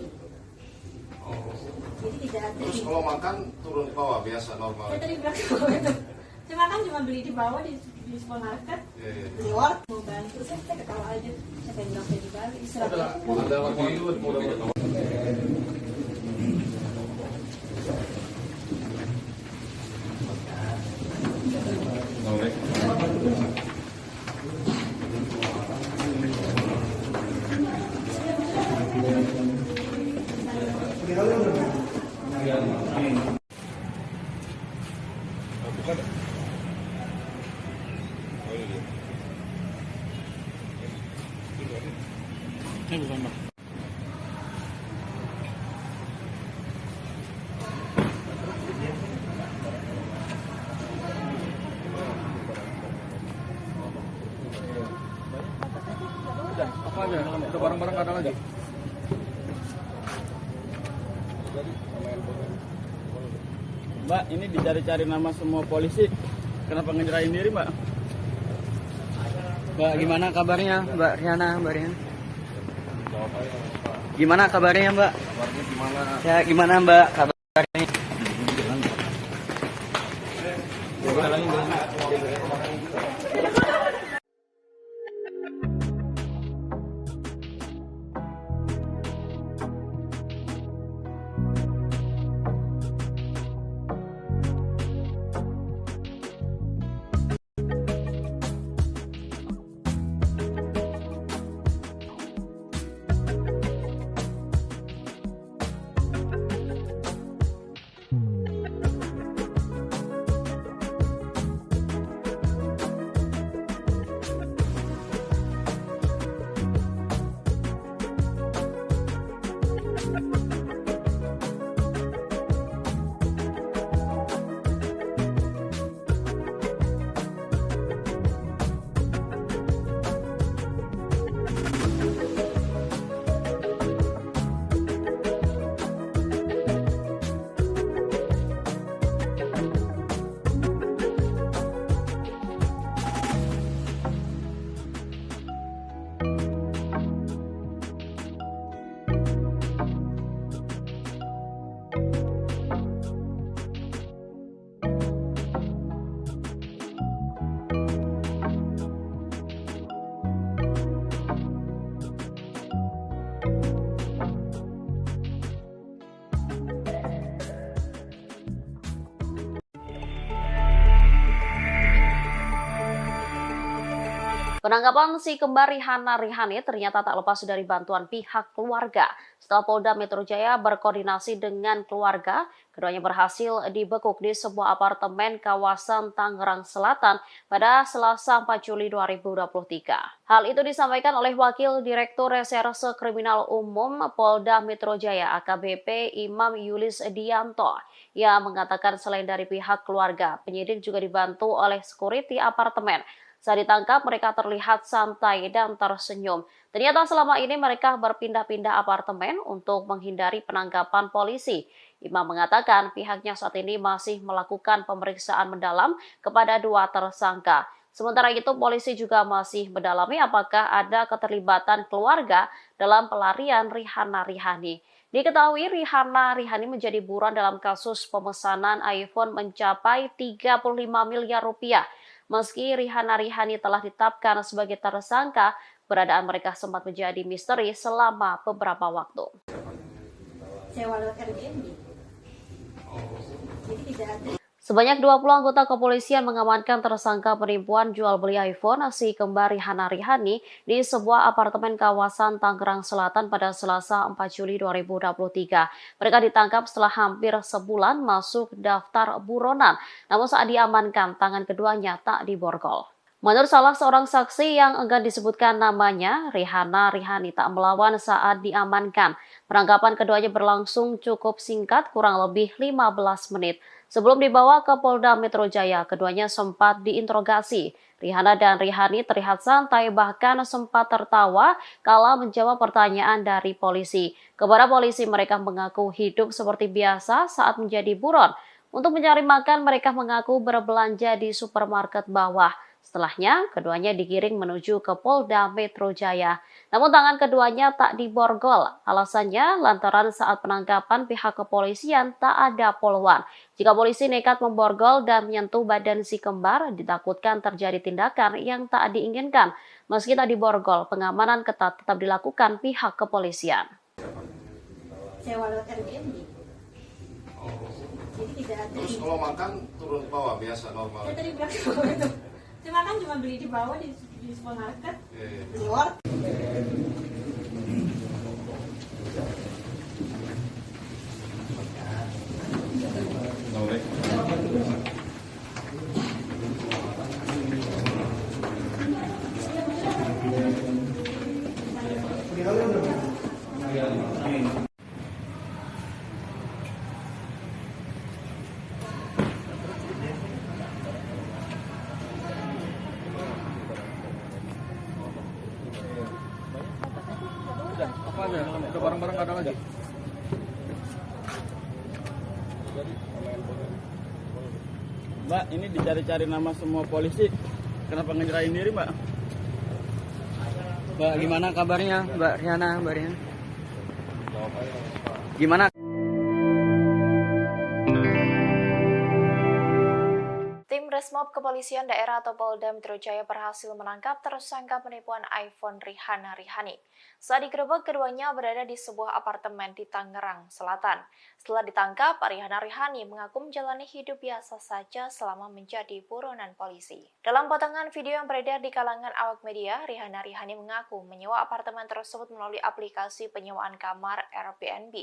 Jadi tidak ada. Terus kalau makan turun ke bawah biasa normal. Saya tadi bilang ke bawah itu. Saya makan cuma beli di bawah di supermarket. Beli work mau bantu saya ketawa aja. Saya pengen bilang saya di Bali. Ada waktu itu udah Apa aja? Udah barang-barang ada lagi? Mbak, ini dicari-cari nama semua polisi. Kenapa ngejerain diri, Mbak? Mbak, gimana kabarnya, Mbak Rihanna? Gimana kabarnya, Mbak? kabarnya gimana? Ya, gimana, Mbak? Kabarnya? Penangkapan si kembar Rihanna Rihani ternyata tak lepas dari bantuan pihak keluarga. Setelah Polda Metro Jaya berkoordinasi dengan keluarga, keduanya berhasil dibekuk di sebuah apartemen kawasan Tangerang Selatan pada Selasa 4 Juli 2023. Hal itu disampaikan oleh Wakil Direktur Reserse Kriminal Umum Polda Metro Jaya AKBP Imam Yulis Dianto. Ia mengatakan selain dari pihak keluarga, penyidik juga dibantu oleh security apartemen. Saat ditangkap, mereka terlihat santai dan tersenyum. Ternyata selama ini mereka berpindah-pindah apartemen untuk menghindari penangkapan polisi. Imam mengatakan pihaknya saat ini masih melakukan pemeriksaan mendalam kepada dua tersangka. Sementara itu, polisi juga masih mendalami apakah ada keterlibatan keluarga dalam pelarian Rihanna Rihani. Diketahui Rihanna Rihani menjadi buron dalam kasus pemesanan iPhone mencapai 35 miliar rupiah. Meski Rihanna Rihani telah ditetapkan sebagai tersangka, keberadaan mereka sempat menjadi misteri selama beberapa waktu. Sewa lewat Airbnb. Jadi tidak ada. Sebanyak 20 anggota kepolisian mengamankan tersangka penipuan jual beli iPhone si kembar Rihanna Rihani di sebuah apartemen kawasan Tangerang Selatan pada Selasa 4 Juli 2023. Mereka ditangkap setelah hampir sebulan masuk daftar buronan, namun saat diamankan tangan keduanya tak diborgol. Menurut salah seorang saksi yang enggan disebutkan namanya, Rihanna Rihani tak melawan saat diamankan. Penangkapan keduanya berlangsung cukup singkat, kurang lebih 15 menit. Sebelum dibawa ke Polda Metro Jaya, keduanya sempat diinterogasi. Rihanna dan Rihani terlihat santai, bahkan sempat tertawa kala menjawab pertanyaan dari polisi. Kepada polisi, mereka mengaku hidup seperti biasa saat menjadi buron. Untuk mencari makan, mereka mengaku berbelanja di supermarket bawah. Setelahnya, keduanya digiring menuju ke Polda Metro Jaya. Namun tangan keduanya tak diborgol. Alasannya lantaran saat penangkapan pihak kepolisian tak ada poluan. Jika polisi nekat memborgol dan menyentuh badan si kembar, ditakutkan terjadi tindakan yang tak diinginkan. Meski tak diborgol, pengamanan ketat tetap dilakukan pihak kepolisian. Sewa lewat Airbnb. Jadi tidak ada. Terus kalau makan turun ke bawah biasa normal. Ya tadi bilang itu. Cuma kan cuma beli di bawah di supermarket. Beli work. Apa aja? Udah barang-barang ada lagi. Mbak, ini dicari-cari nama semua polisi. Kenapa ngejerain diri, Mbak? Mbak, gimana kabarnya, Mbak Rihanna, Mbak Rihanna? Gimana? Tim Resmob Kepolisian Daerah atau Polda Metro Jaya berhasil menangkap tersangka penipuan iPhone Rihanna Rihani. Saat digerebek, keduanya berada di sebuah apartemen di Tangerang Selatan. Setelah ditangkap, Rihanna Rihani mengaku menjalani hidup biasa saja selama menjadi buronan polisi. Dalam potongan video yang beredar di kalangan awak media, Rihanna Rihani mengaku menyewa apartemen tersebut melalui aplikasi penyewaan kamar Airbnb.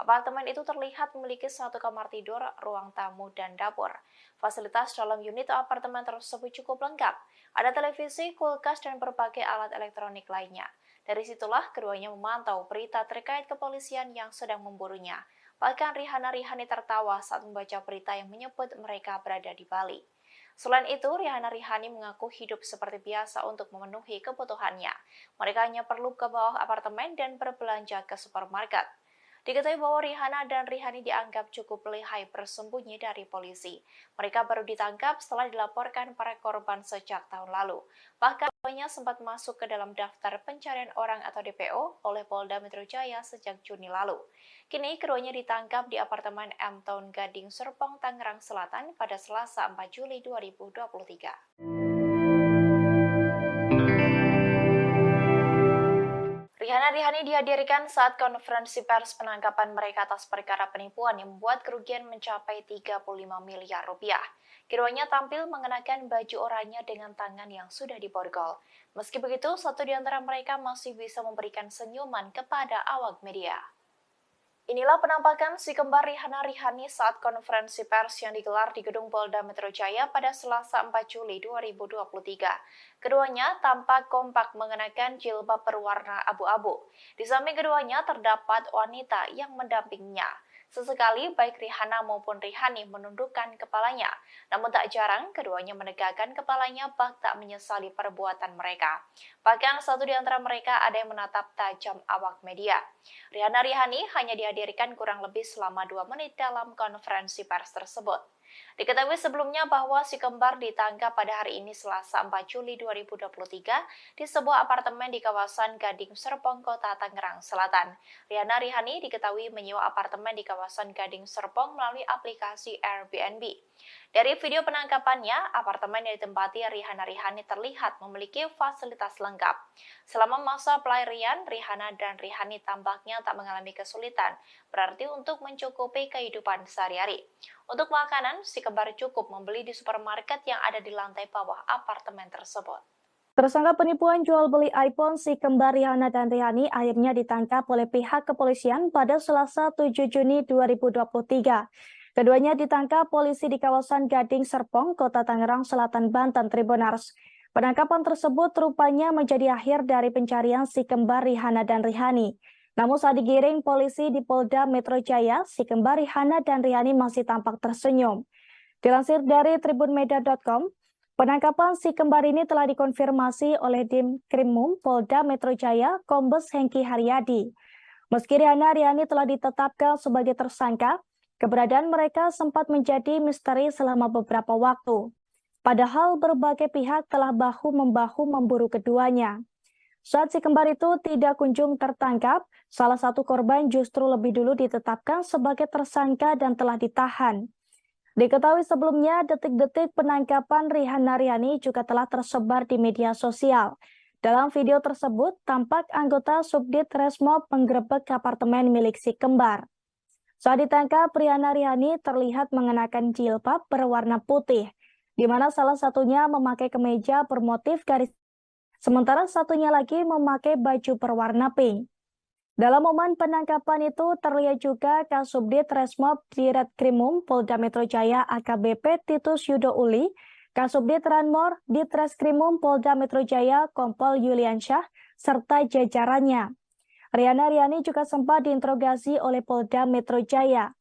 Apartemen itu terlihat memiliki 1 kamar tidur, ruang tamu, dan dapur. Fasilitas dalam unit apartemen tersebut cukup lengkap. Ada televisi, kulkas, dan berbagai alat elektronik lainnya. Dari situlah keduanya memantau berita terkait kepolisian yang sedang memburunya. Bahkan Rihanna Rihani tertawa saat membaca berita yang menyebut mereka berada di Bali. Selain itu, Rihanna Rihani mengaku hidup seperti biasa untuk memenuhi kebutuhannya. Mereka hanya perlu ke bawah apartemen dan berbelanja ke supermarket. Diketahui bahwa Rihanna dan Rihani dianggap cukup lihai bersembunyi dari polisi. Mereka baru ditangkap setelah dilaporkan para korban sejak tahun lalu. Bahkan keduanya sempat masuk ke dalam daftar pencarian orang atau DPO oleh Polda Metro Jaya sejak Juni lalu. Kini keduanya ditangkap di apartemen M Town Gading Serpong, Tangerang Selatan pada Selasa 4 Juli 2023. Rihanna Rihani dihadirkan saat konferensi pers penangkapan mereka atas perkara penipuan yang membuat kerugian mencapai 35 miliar rupiah. Keduanya tampil mengenakan baju oranye dengan tangan yang sudah diborgol. Meski begitu, satu di antara mereka masih bisa memberikan senyuman kepada awak media. Inilah penampakan si kembar Rihanna Rihani saat konferensi pers yang digelar di Gedung Polda Metro Jaya pada Selasa 4 Juli 2023. Keduanya tampak kompak mengenakan jilbab berwarna abu-abu. Di samping keduanya terdapat wanita yang mendampinginya. Sesekali baik Rihanna maupun Rihani menundukkan kepalanya. Namun tak jarang keduanya menegakkan kepalanya bak tak menyesali perbuatan mereka. Bahkan satu di antara mereka ada yang menatap tajam awak media. Rihanna Rihani hanya dihadirkan kurang lebih selama 2 menit dalam konferensi pers tersebut. Diketahui sebelumnya bahwa si kembar ditangkap pada hari ini Selasa 4 Juli 2023 di sebuah apartemen di kawasan Gading Serpong, Kota Tangerang Selatan. Rihanna Rihani diketahui menyewa apartemen di kawasan Gading Serpong melalui aplikasi Airbnb. Dari video penangkapannya, apartemen yang ditempati Rihanna Rihani terlihat memiliki fasilitas lengkap. Selama masa pelarian, Rihanna dan Rihani tampaknya tak mengalami kesulitan, berarti untuk mencukupi kehidupan sehari-hari. Untuk makanan, si kembar cukup membeli di supermarket yang ada di lantai bawah apartemen tersebut. Tersangka penipuan jual beli iPhone si kembar Rihanna dan Rihani akhirnya ditangkap oleh pihak kepolisian pada Selasa 7 Juni 2023. Keduanya ditangkap polisi di kawasan Gading Serpong, Kota Tangerang Selatan, Banten, Tribunars. Penangkapan tersebut rupanya menjadi akhir dari pencarian si kembar Rihanna dan Rihani. Namun saat digiring polisi di Polda Metro Jaya, si kembar Rihanna dan Rihani masih tampak tersenyum. Dilansir dari tribunmedia.com, penangkapan si kembar ini telah dikonfirmasi oleh Dim Krimum Polda Metro Jaya, Kombes Hengki Haryadi. Meski Rihanna Rihani telah ditetapkan sebagai tersangka, keberadaan mereka sempat menjadi misteri selama beberapa waktu. Padahal berbagai pihak telah bahu-membahu memburu keduanya. Saat si kembar itu tidak kunjung tertangkap, salah satu korban justru lebih dulu ditetapkan sebagai tersangka dan telah ditahan. Diketahui sebelumnya, detik-detik penangkapan Rihanna Rihani juga telah tersebar di media sosial. Dalam video tersebut, tampak anggota Subdit Resmob menggerebek apartemen milik si kembar. Saat ditangkap, Rihanna Rihani terlihat mengenakan jilbab berwarna putih, di mana salah satunya memakai kemeja bermotif garis, sementara satunya lagi memakai baju berwarna pink. Dalam momen penangkapan itu terlihat juga Kasubdit Resmob Ditreskrimum Polda Metro Jaya AKBP Titus Yudo Uli, Kasubdit Ranmor Ditreskrimum Polda Metro Jaya Kompol Yuliansyah, serta jajarannya. Rihanna Rihani juga sempat diinterogasi oleh Polda Metro Jaya.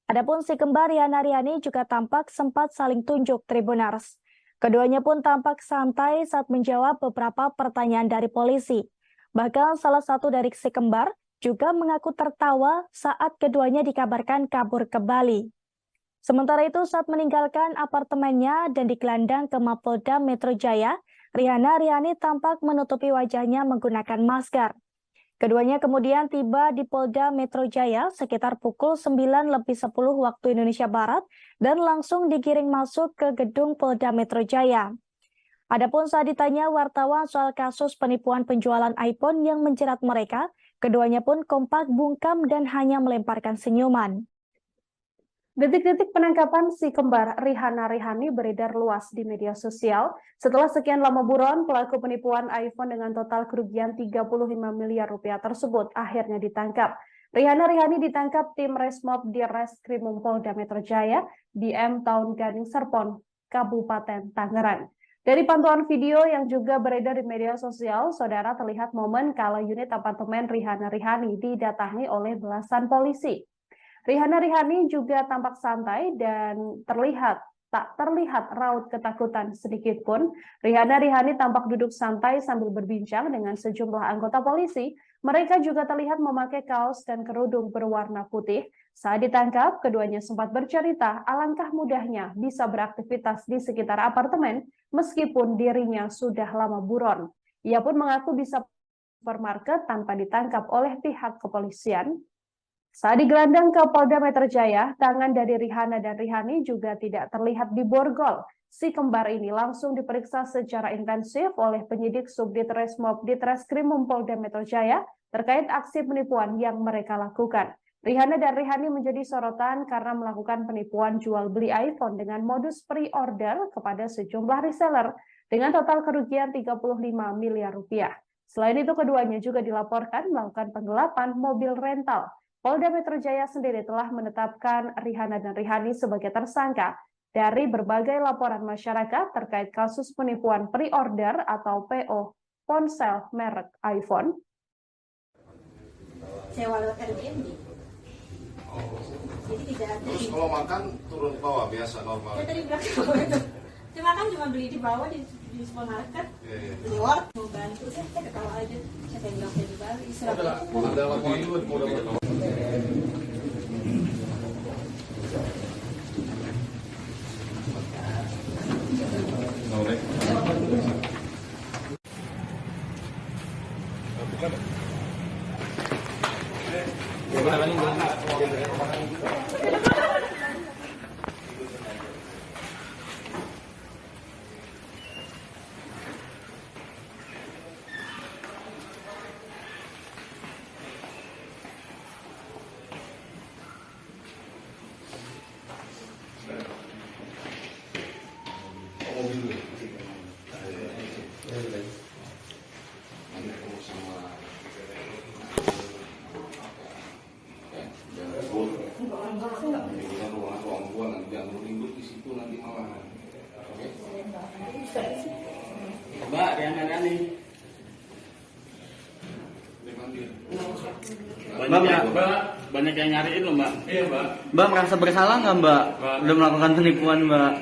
Adapun si kembar Rihanna Rihani juga tampak sempat saling tunjuk Tribunars. Keduanya pun tampak santai saat menjawab beberapa pertanyaan dari polisi. Bahkan salah satu dari si kembar juga mengaku tertawa saat keduanya dikabarkan kabur ke Bali. Sementara itu saat meninggalkan apartemennya dan digelandang ke Mapolda Metro Jaya, Rihanna Rihani tampak menutupi wajahnya menggunakan masker. Keduanya kemudian tiba di Polda Metro Jaya sekitar pukul 9:10 waktu Indonesia Barat dan langsung digiring masuk ke gedung Polda Metro Jaya. Adapun saat ditanya wartawan soal kasus penipuan penjualan iPhone yang menjerat mereka, keduanya pun kompak bungkam dan hanya melemparkan senyuman. Detik-detik penangkapan si kembar Rihanna Rihani beredar luas di media sosial. Setelah sekian lama buron, pelaku penipuan iPhone dengan total kerugian 35 miliar rupiah tersebut akhirnya ditangkap. Rihanna Rihani ditangkap tim Resmob Ditreskrimum Polda Metro Jaya di M Town Gading Serpong, Kabupaten Tangerang. Dari pantauan video yang juga beredar di media sosial, saudara terlihat momen kala unit apartemen Rihanna Rihani didatangi oleh belasan polisi. Rihanna Rihani juga tampak santai dan tak terlihat raut ketakutan sedikit pun. Rihanna Rihani tampak duduk santai sambil berbincang dengan sejumlah anggota polisi. Mereka juga terlihat memakai kaos dan kerudung berwarna putih. Saat ditangkap, keduanya sempat bercerita alangkah mudahnya bisa beraktivitas di sekitar apartemen meskipun dirinya sudah lama buron. Ia pun mengaku bisa supermarket tanpa ditangkap oleh pihak kepolisian. Saat digelandang ke Polda Metro Jaya, tangan dari Rihanna dan Rihani juga tidak terlihat diborgol. Si kembar ini langsung diperiksa secara intensif oleh penyidik Subdit Resmob Ditreskrimum Polda Metro Jaya terkait aksi penipuan yang mereka lakukan. Rihanna dan Rihani menjadi sorotan karena melakukan penipuan jual beli iPhone dengan modus pre-order kepada sejumlah reseller dengan total kerugian 35 miliar rupiah. Selain itu, keduanya juga dilaporkan melakukan penggelapan mobil rental. Polda Metro Jaya sendiri telah menetapkan Rihanna dan Rihani sebagai tersangka dari berbagai laporan masyarakat terkait kasus penipuan pre-order atau PO ponsel merek iPhone. Sewa lewat Airbnb. Jadi tidak ada. Terus kalau makan turun ke bawah biasa normal. Ya tadi bilang ke bawah itu. Saya makan cuma beli di bawah di supermarket. Beli work mau bantu saya ketawa aja. Saya bilang saya di Bali. Ada laporan juga di Polda. Mbak, Riana Riani. Banyak yang nyariin loh, Mbak. Iya, Mbak. Mbak merasa bersalah nggak, Mbak? Udah melakukan penipuan, Mbak.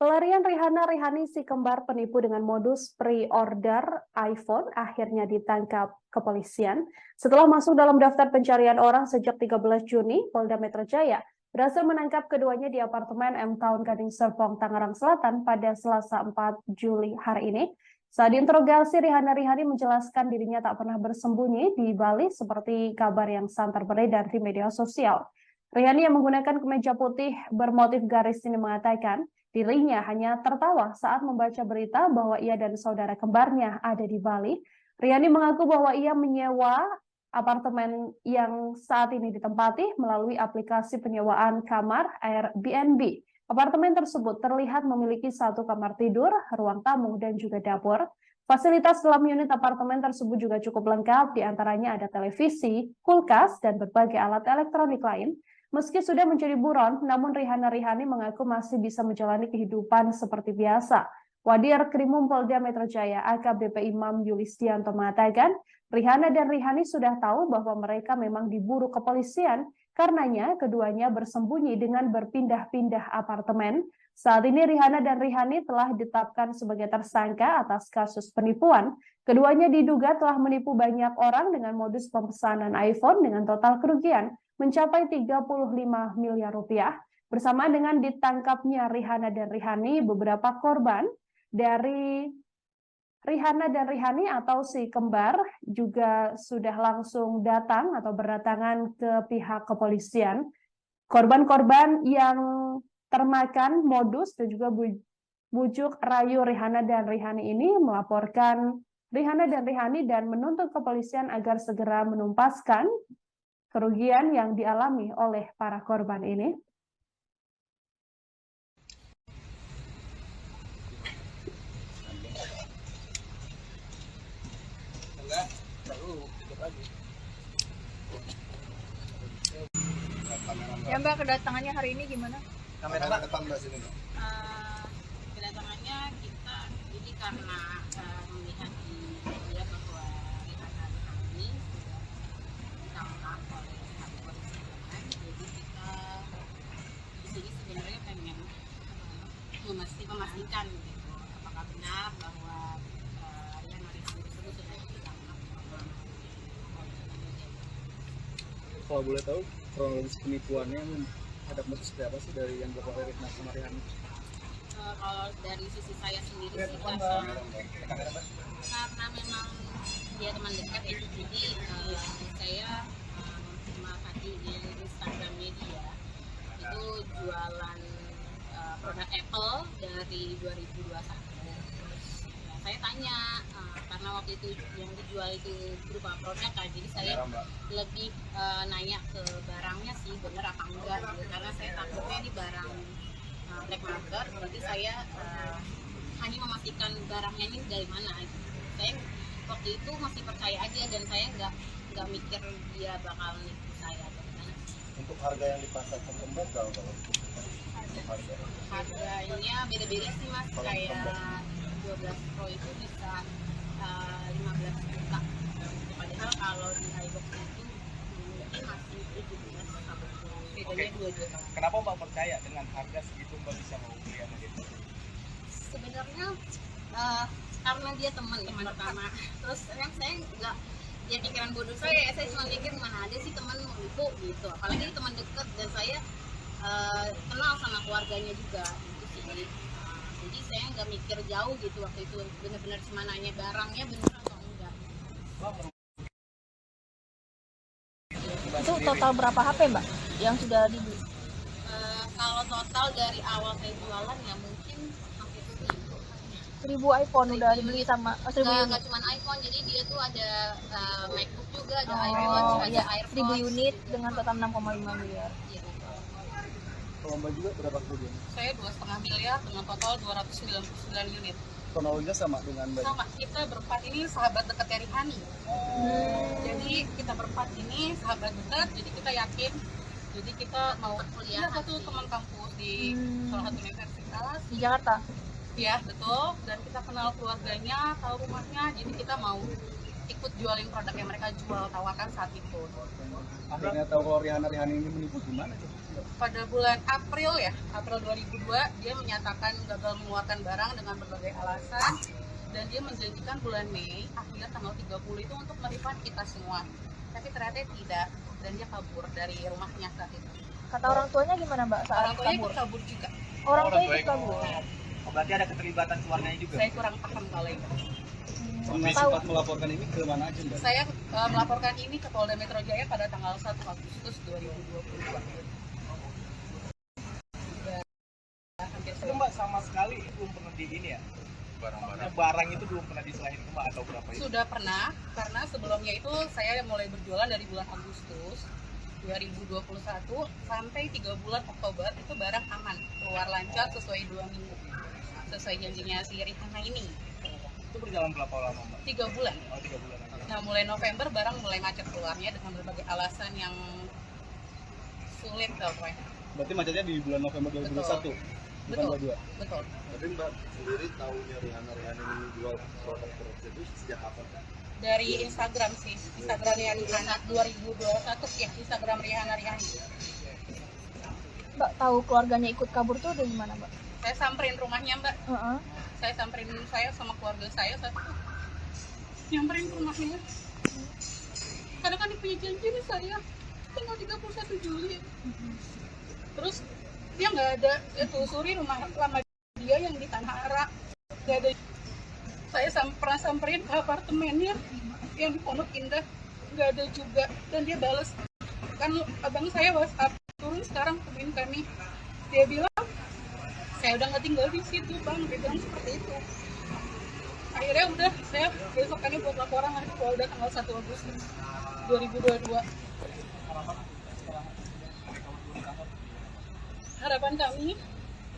Pelarian Rihanna Rihani si kembar penipu dengan modus pre-order iPhone akhirnya ditangkap kepolisian. Setelah masuk dalam daftar pencarian orang sejak 13 Juni, Polda Metro Jaya berhasil menangkap keduanya di apartemen M Town Gading Serpong, Tangerang Selatan pada Selasa 4 Juli hari ini. Saat diinterogasi, Rihanna Rihani menjelaskan dirinya tak pernah bersembunyi di Bali seperti kabar yang santer beredar di media sosial. Rihani yang menggunakan kemeja putih bermotif garis ini mengatakan dirinya hanya tertawa saat membaca berita bahwa ia dan saudara kembarnya ada di Bali. Rihani mengaku bahwa ia menyewa apartemen yang saat ini ditempati melalui aplikasi penyewaan kamar Airbnb. Apartemen tersebut terlihat memiliki 1 kamar tidur, ruang tamu, dan juga dapur. Fasilitas dalam unit apartemen tersebut juga cukup lengkap, diantaranya ada televisi, kulkas, dan berbagai alat elektronik lain. Meski sudah menjadi buron, namun Rihanna Rihani mengaku masih bisa menjalani kehidupan seperti biasa. Wadir Krimum Polda Metro Jaya AKBP Imam Yulistianto mengatakan, Rihanna dan Rihani sudah tahu bahwa mereka memang diburu kepolisian, karenanya keduanya bersembunyi dengan berpindah-pindah apartemen. Saat ini Rihanna dan Rihani telah ditetapkan sebagai tersangka atas kasus penipuan. Keduanya diduga telah menipu banyak orang dengan modus pemesanan iPhone dengan total kerugian mencapai 35 miliar rupiah. Bersama dengan ditangkapnya Rihanna dan Rihani, beberapa korban dari Rihanna dan Rihani atau si kembar juga sudah langsung datang atau berdatangan ke pihak kepolisian. Korban-korban yang termakan modus dan juga bujuk rayu Rihanna dan Rihani ini melaporkan Rihanna dan Rihani dan menuntut kepolisian agar segera menumpaskan kerugian yang dialami oleh para korban ini. Ya Mbak, kedatangannya hari ini gimana? Kamera depan Mbak sini. Kedatangannya kita jadi karena melihat di media bahwa Rihanna Rihani ditangkap oleh pihak kepolisian, jadi kita di sini sebenarnya pengen memastikan gitu, apakah benar bahwa Rihanna Rihani tersebut sudah ditangkap. Kalau boleh tahu kronologis penipuannya ada motif seperti apa sih dari yang dilakukan oleh Rihanna sama Rihani? Kalau dari sisi saya sendiri sih karena memang dia teman dekat ya, jadi saya memanfaatkan di Instagram media itu jualan produk Apple dari 2021. Terus saya tanya karena waktu itu yang dijual itu berupa produk kan, jadi saya lebih nanya ke barangnya sih bener apa enggak gitu, karena saya takutnya ini barang black market, berarti saya hanya memastikan barangnya ini dari mana. Saya waktu itu masih percaya aja dan saya nggak mikir dia bakal nipu saya atau gimana. Untuk harga yang dipasarkan kembar berapa? Harganya beda-beda sih Mas, kayak 12 Pro itu bisa 15 juta. Padahal kalau di iBox itu mungkin masih 17, bedanya 2 juta. Kenapa Mbak percaya dengan harga segitu Mbak bisa mau beli sama dia? Sebenarnya karena dia teman pertama, terus yang saya nggak, ya pikiran bodoh saya cuma mikir mana ada sih teman mau nipu gitu, apalagi teman dekat dan saya kenal sama keluarganya juga gitu sih. Jadi saya nggak mikir jauh gitu waktu itu, benar-benar cuma nanya barangnya benar atau enggak. Itu total berapa HP Mbak yang sudah dibeli? Kalau total dari awal saya jualan ya mungkin hampir 1000 iPhone udah dibeli sama 1000 unit. nggak cuma iPhone, jadi dia tuh ada MacBook juga, ada Oh iPhone, ada iya, AirPods. 1000 unit dengan total 6,5 miliar. Iya. Kalau Mbak juga berapa kerugian? Saya 2,5 miliar dengan total 299 unit. Kronologinya sama dengan Mbak? Sama, kita berempat ini sahabat dekat dari Hani. Jadi kita berempat ini sahabat dekat, jadi kita yakin. Jadi kita mau kuliah satu teman kampus di salah satu universitas Di Jakarta? ya, betul. Dan kita kenal keluarganya, tahu rumahnya, jadi kita mau ikut jualin produk yang mereka jual, tawarkan saat itu. Akhirnya tahu kalau Rihanna ini menipu gimana tuh? Pada bulan April 2002, dia menyatakan gagal mengeluarkan barang dengan berbagai alasan, dan dia menjanjikan bulan Mei, akhirnya tanggal 30 itu untuk merefund kita semua. Tapi ternyata tidak, dan dia kabur dari rumahnya saat itu. Kata orang tuanya gimana Mbak saat Orang tuanya kabur? ikut kabur juga. Orang tuanya ikut kabur? Oh, berarti ada keterlibatan keluarganya juga? Saya kurang paham kalau itu. Sampai sempat melaporkan ini ke mana aja Mbak? Saya melaporkan ini ke Polda Metro Jaya pada tanggal 1 Agustus 2022. Itu Mbak sama sekali belum pernah di ini ya? Barang itu belum pernah diserahin ke Mbak atau berapa itu? Sudah pernah, karena sebelumnya itu saya mulai berjualan dari bulan Agustus 2021 sampai 3 bulan Oktober itu barang aman, keluar lancar sesuai 2 minggu. Sesuai janjinya si Rihanna ini. Itu berjalan berapa lama Mbak? 3 bulan. Oh, 3 bulan. Nah, mulai November barang mulai macet keluarnya dengan berbagai alasan yang sulit pokoknya. Berarti macetnya di bulan November 2021? Bukan 22? Betul. Tapi Mbak sendiri tahunya Rihanna ini jual produk itu sejak kapan? Dari Instagram sih, Instagramnya Rihanna 2021 ya, Instagram Rihanna. Mbak tahu keluarganya ikut kabur tuh dari mana Mbak? Saya samperin rumahnya Mbak. Heeh. Saya samperin saya sama keluarga saya saat itu. Nyamperin ke rumahnya. Karena kan dia punya janji nih saya tanggal 31 Juli. Terus dia nggak ada, telusuri rumah lama dia yang di Tanah Ara, nggak ada. Saya pernah samperin ke apartemennya yang di Pondok Indah, nggak ada juga. Dan dia balas, kan abang saya WhatsApp, turun sekarang temuin kami. Dia bilang, saya udah nggak tinggal di situ bang, dia bilang seperti itu. Akhirnya udah, saya besokannya buat laporan ke Polda tanggal 1 Agustus 2022. Harapan kami,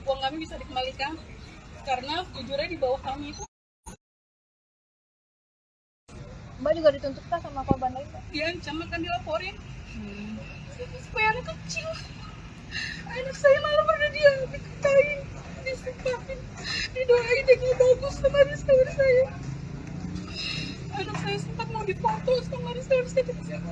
uang kami bisa dikembalikan, karena jujurnya di bawah kami itu. Mbak juga dituntut kah sama korban lain Mbak? Diancam akan dilaporin. Supaya anak kecil. Anak saya malah pernah dia dikatain, disumpahin, didoain dengan bagus sama restoran saya. Anak saya sempat mau difoto sama restoran saya.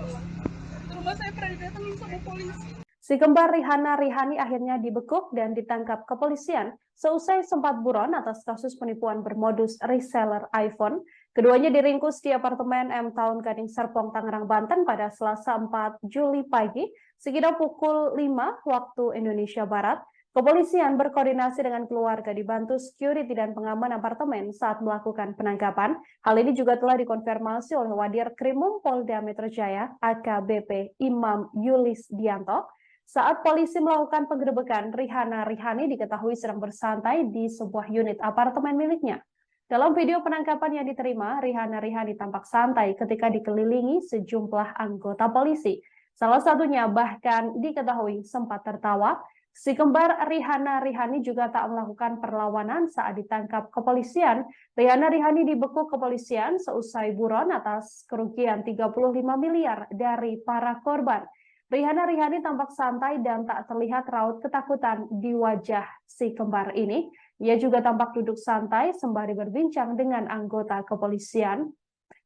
Rumah saya pernah didatengin sama polisi. Si kembar Rihanna Rihani akhirnya dibekuk dan ditangkap kepolisian seusai sempat buron atas kasus penipuan bermodus reseller iPhone. Keduanya diringkus di apartemen M Town Gading Serpong, Tangerang, Banten pada Selasa 4 Juli pagi sekitar pukul 5 waktu Indonesia Barat. Kepolisian berkoordinasi dengan keluarga dibantu security dan pengaman apartemen saat melakukan penangkapan. Hal ini juga telah dikonfirmasi oleh Wadir Krimum Polda Metro Jaya AKBP Imam Yulis Dianto. Saat polisi melakukan penggerebekan, Rihanna Rihani diketahui sedang bersantai di sebuah unit apartemen miliknya. Dalam video penangkapan yang diterima, Rihanna Rihani tampak santai ketika dikelilingi sejumlah anggota polisi. Salah satunya bahkan diketahui sempat tertawa. Si kembar Rihanna Rihani juga tak melakukan perlawanan saat ditangkap kepolisian. Rihanna Rihani dibekuk kepolisian seusai buron atas kerugian 35 miliar dari para korban. Rihanna Rihani tampak santai dan tak terlihat raut ketakutan di wajah si kembar ini. Ia juga tampak duduk santai sembari berbincang dengan anggota kepolisian.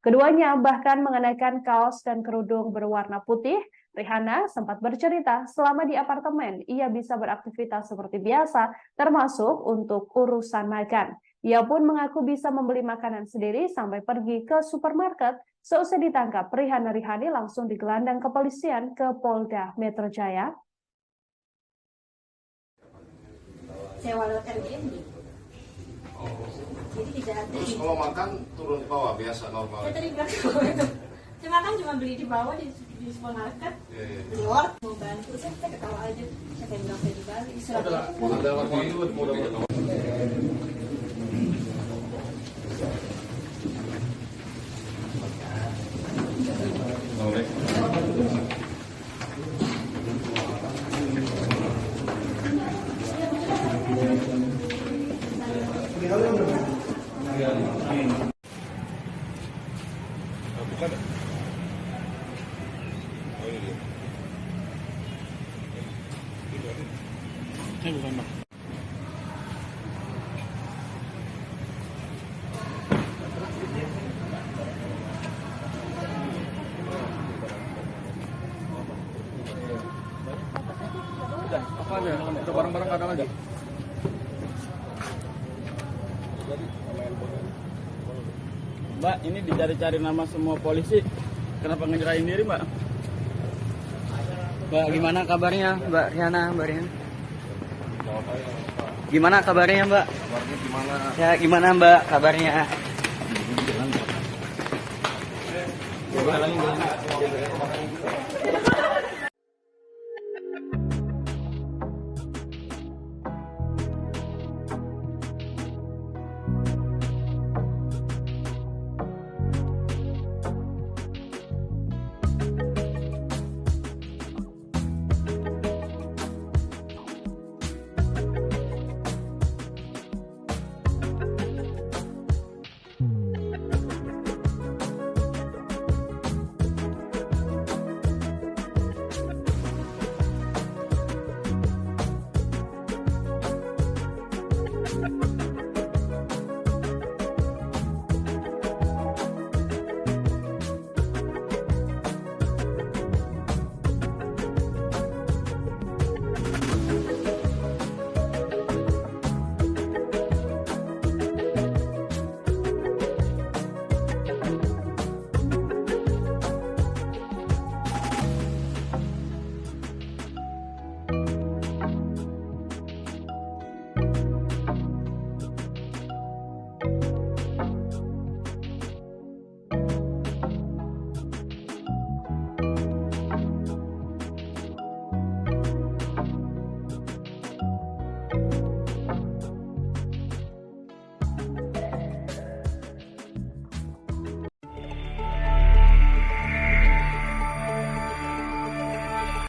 Keduanya bahkan mengenakan kaos dan kerudung berwarna putih. Rihanna sempat bercerita selama di apartemen ia bisa beraktivitas seperti biasa, termasuk untuk urusan makan. Ia pun mengaku bisa membeli makanan sendiri sampai pergi ke supermarket. Seusai ditangkap, Rihanna Rihani langsung digelandang kepolisian ke Polda Metro Jaya. Sewa lewat Airbnb. Jadi tidak ada. Terus kalau makan turun ke bawah biasa normal. Saya tadi bilang kan cuma beli di bawah di supermarket, di luar mau bantu, saya ketawa aja, saya bilang saya di Bali, Itu barang-barang ada lagi. Mbak, ini dicari-cari nama semua polisi. Kenapa ngejerain diri, Mbak? Mbak, gimana kabarnya, Mbak Riana, Mbak Riana? Gimana kabarnya, Mbak? Kabarnya gimana? Ya, gimana, Mbak, kabarnya?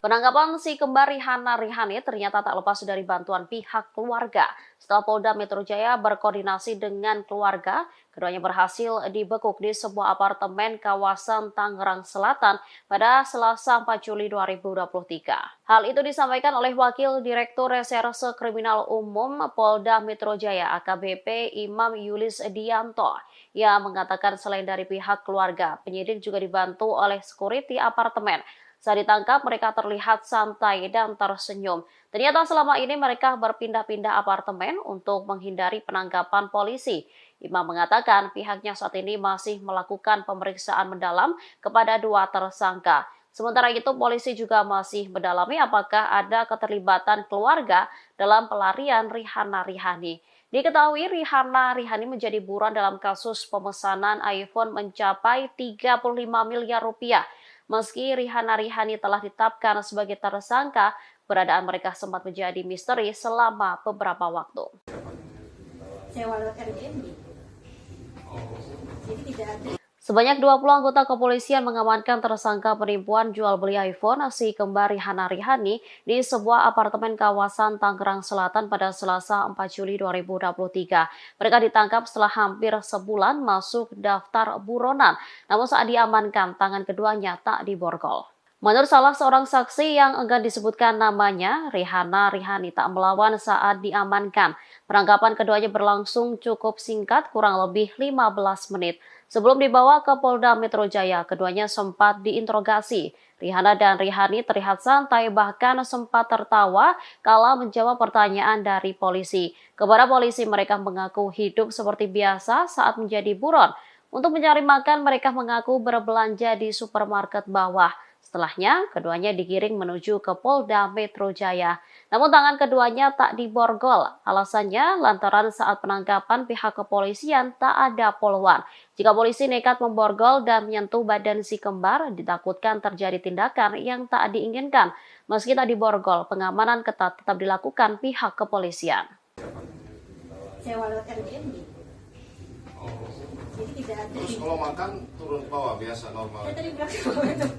Penangkapan si kembar Rihanna Rihani ternyata tak lepas dari bantuan pihak keluarga. Setelah Polda Metro Jaya berkoordinasi dengan keluarga, keduanya berhasil dibekuk di sebuah apartemen kawasan Tangerang Selatan pada Selasa 4 Juli 2023. Hal itu disampaikan oleh Wakil Direktur Reserse Kriminal Umum Polda Metro Jaya AKBP Imam Yulis Dianto. Ia mengatakan selain dari pihak keluarga, penyidik juga dibantu oleh security apartemen. Saat ditangkap, mereka terlihat santai dan tersenyum. Ternyata selama ini mereka berpindah-pindah apartemen untuk menghindari penangkapan polisi. Imam mengatakan pihaknya saat ini masih melakukan pemeriksaan mendalam kepada dua tersangka. Sementara itu, polisi juga masih mendalami apakah ada keterlibatan keluarga dalam pelarian Rihanna Rihani. Diketahui Rihanna Rihani menjadi buron dalam kasus pemesanan iPhone mencapai 35 miliar rupiah. Meski Rihanna Rihani telah ditetapkan sebagai tersangka, keberadaan mereka sempat menjadi misteri selama beberapa waktu. Sewa lewat Airbnb. Jadi tidak ada. Sebanyak 20 anggota kepolisian mengamankan tersangka penipuan jual beli iPhone si kembar Rihanna Rihani di sebuah apartemen kawasan Tangerang Selatan pada Selasa 4 Juli 2023. Mereka ditangkap setelah hampir sebulan masuk daftar buronan, namun saat diamankan tangan keduanya tak diborgol. Menurut salah seorang saksi yang enggan disebutkan namanya, Rihanna Rihani tak melawan saat diamankan. Penangkapan keduanya berlangsung cukup singkat, kurang lebih 15 menit. Sebelum dibawa ke Polda Metro Jaya, keduanya sempat diinterogasi. Rihanna dan Rihani terlihat santai, bahkan sempat tertawa kala menjawab pertanyaan dari polisi. Kepada polisi, mereka mengaku hidup seperti biasa saat menjadi buron. Untuk mencari makan, mereka mengaku berbelanja di supermarket bawah. Setelahnya, keduanya digiring menuju ke Polda Metro Jaya. Namun tangan keduanya tak diborgol. Alasannya lantaran saat penangkapan pihak kepolisian tak ada poluan. Jika polisi nekat memborgol dan menyentuh badan si kembar, ditakutkan terjadi tindakan yang tak diinginkan. Meski tak diborgol, pengamanan ketat tetap dilakukan pihak kepolisian. Sewa lewat Airbnb. Jadi tidak ada. Terus kalau makan turun ke bawah biasa normal. Ya tadi bilang ke bawah itu.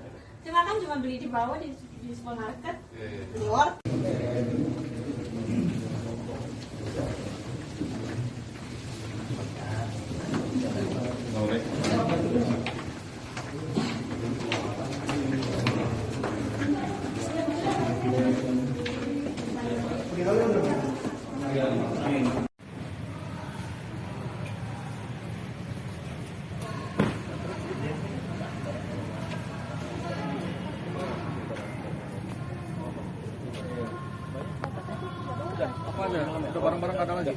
Cuma kan cuma beli di bawah di supermarket. Beli work. Apa aja? Udah barang-barang ada lagi?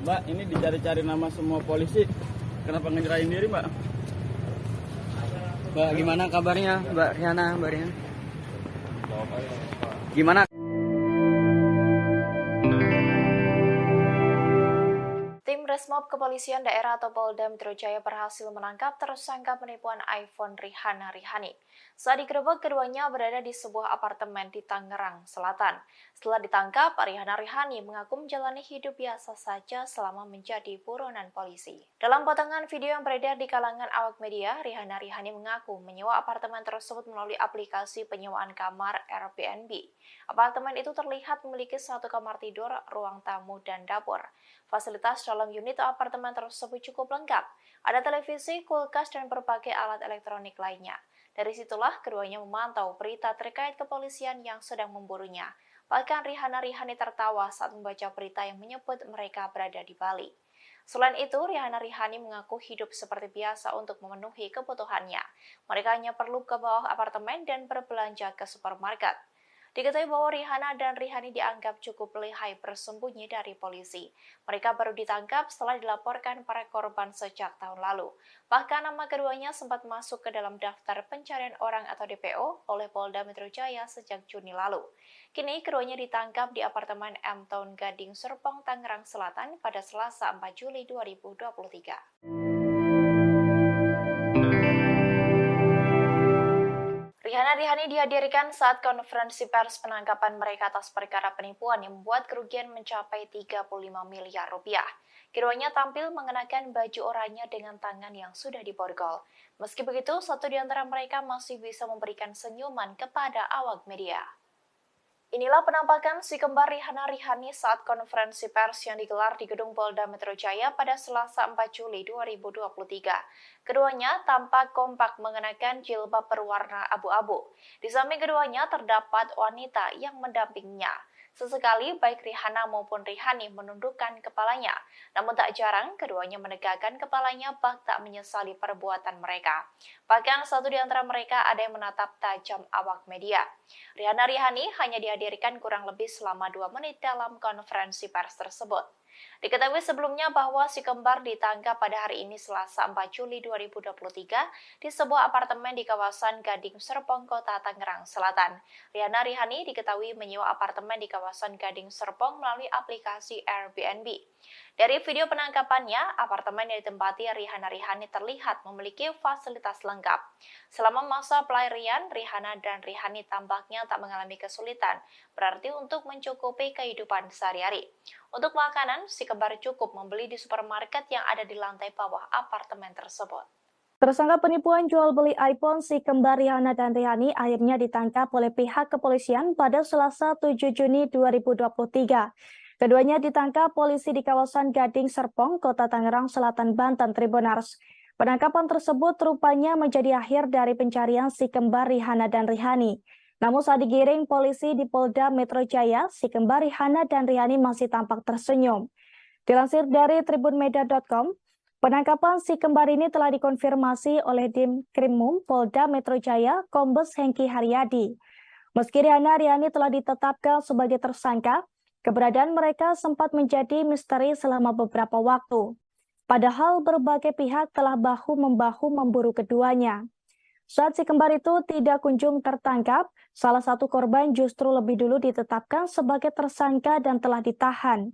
Mbak, ini dicari-cari nama semua polisi. Kenapa ngejerain diri, Mbak? Mbak, gimana kabarnya, Mbak Riana, Mbak Riana? Gimana? Tim Resmob Kepolisian Daerah atau Polda Metro Jaya berhasil menangkap tersangka penipuan iPhone Rihanna Rihani. Saat digerebek, keduanya berada di sebuah apartemen di Tangerang Selatan. Setelah ditangkap, Rihanna Rihani mengaku menjalani hidup biasa saja selama menjadi buronan polisi. Dalam potongan video yang beredar di kalangan awak media, Rihanna Rihani mengaku menyewa apartemen tersebut melalui aplikasi penyewaan kamar Airbnb. Apartemen itu terlihat memiliki 1 kamar tidur, ruang tamu, dan dapur. Fasilitas dalam unit apartemen tersebut cukup lengkap. Ada televisi, kulkas, dan berbagai alat elektronik lainnya. Dari situlah keduanya memantau berita terkait kepolisian yang sedang memburunya. Bahkan Rihanna Rihani tertawa saat membaca berita yang menyebut mereka berada di Bali. Selain itu, Rihanna Rihani mengaku hidup seperti biasa untuk memenuhi kebutuhannya. Mereka hanya perlu ke bawah apartemen dan berbelanja ke supermarket. Diketahui bahwa Rihanna dan Rihani dianggap cukup lihai bersembunyi dari polisi. Mereka baru ditangkap setelah dilaporkan para korban sejak tahun lalu. Bahkan nama keduanya sempat masuk ke dalam daftar pencarian orang atau DPO oleh Polda Metro Jaya sejak Juni lalu. Kini keduanya ditangkap di apartemen M Town Gading Serpong, Tangerang Selatan pada Selasa 4 Juli 2023. Rihanna Rihani dihadirkan saat konferensi pers penangkapan mereka atas perkara penipuan yang membuat kerugian mencapai 35 miliar rupiah. Keduanya tampil mengenakan baju oranye dengan tangan yang sudah diborgol. Meski begitu, satu di antara mereka masih bisa memberikan senyuman kepada awak media. Inilah penampakan si kembar Rihanna Rihani saat konferensi pers yang digelar di Gedung Polda Metro Jaya pada Selasa 4 Juli 2023. Keduanya tampak kompak mengenakan jilbab berwarna abu-abu. Di samping keduanya terdapat wanita yang mendampinginya. Sesekali baik Rihanna maupun Rihani menundukkan kepalanya. Namun tak jarang keduanya menegakkan kepalanya bak tak menyesali perbuatan mereka. Bahkan satu di antara mereka ada yang menatap tajam awak media. Rihanna Rihani hanya dihadirkan kurang lebih selama 2 menit dalam konferensi pers tersebut. Diketahui sebelumnya bahwa si kembar ditangkap pada hari ini Selasa 4 Juli 2023 di sebuah apartemen di kawasan Gading Serpong, Kota Tangerang Selatan. Rihanna Rihani diketahui menyewa apartemen di kawasan Gading Serpong melalui aplikasi Airbnb. Dari video penangkapannya, apartemen yang ditempati Rihanna Rihani terlihat memiliki fasilitas lengkap. Selama masa pelarian, Rihanna dan Rihani tampaknya tak mengalami kesulitan, berarti untuk mencukupi kehidupan sehari-hari. Untuk makanan, si kembar cukup membeli di supermarket yang ada di lantai bawah apartemen tersebut. Tersangka penipuan jual beli iPhone si kembar Rihanna dan Rihani akhirnya ditangkap oleh pihak kepolisian pada Selasa 7 Juni 2023. Keduanya ditangkap polisi di kawasan Gading Serpong, Kota Tangerang Selatan, Banten, Tribunars. Penangkapan tersebut rupanya menjadi akhir dari pencarian si kembar Rihanna dan Rihani. Namun saat digiring polisi di Polda Metro Jaya, si kembar Rihanna dan Rihani masih tampak tersenyum. Dilansir dari tribunmedia.com, penangkapan si kembar ini telah dikonfirmasi oleh Dim Krimum Polda Metro Jaya, Kombes Hengki Haryadi. Meski Rihanna Rihani telah ditetapkan sebagai tersangka, keberadaan mereka sempat menjadi misteri selama beberapa waktu. Padahal berbagai pihak telah bahu-membahu memburu keduanya. Saat si kembar itu tidak kunjung tertangkap, salah satu korban justru lebih dulu ditetapkan sebagai tersangka dan telah ditahan.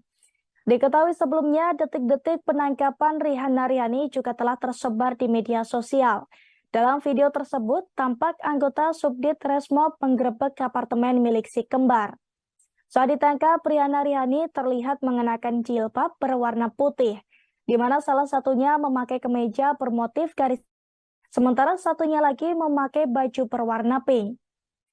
Diketahui sebelumnya, detik-detik penangkapan Rihana Rihani juga telah tersebar di media sosial. Dalam video tersebut, tampak anggota Subdit Resmob menggerebek apartemen milik si kembar. Saat ditangkap, Rihana Rihani terlihat mengenakan jilbab berwarna putih, di mana salah satunya memakai kemeja bermotif garis, sementara satunya lagi memakai baju berwarna pink.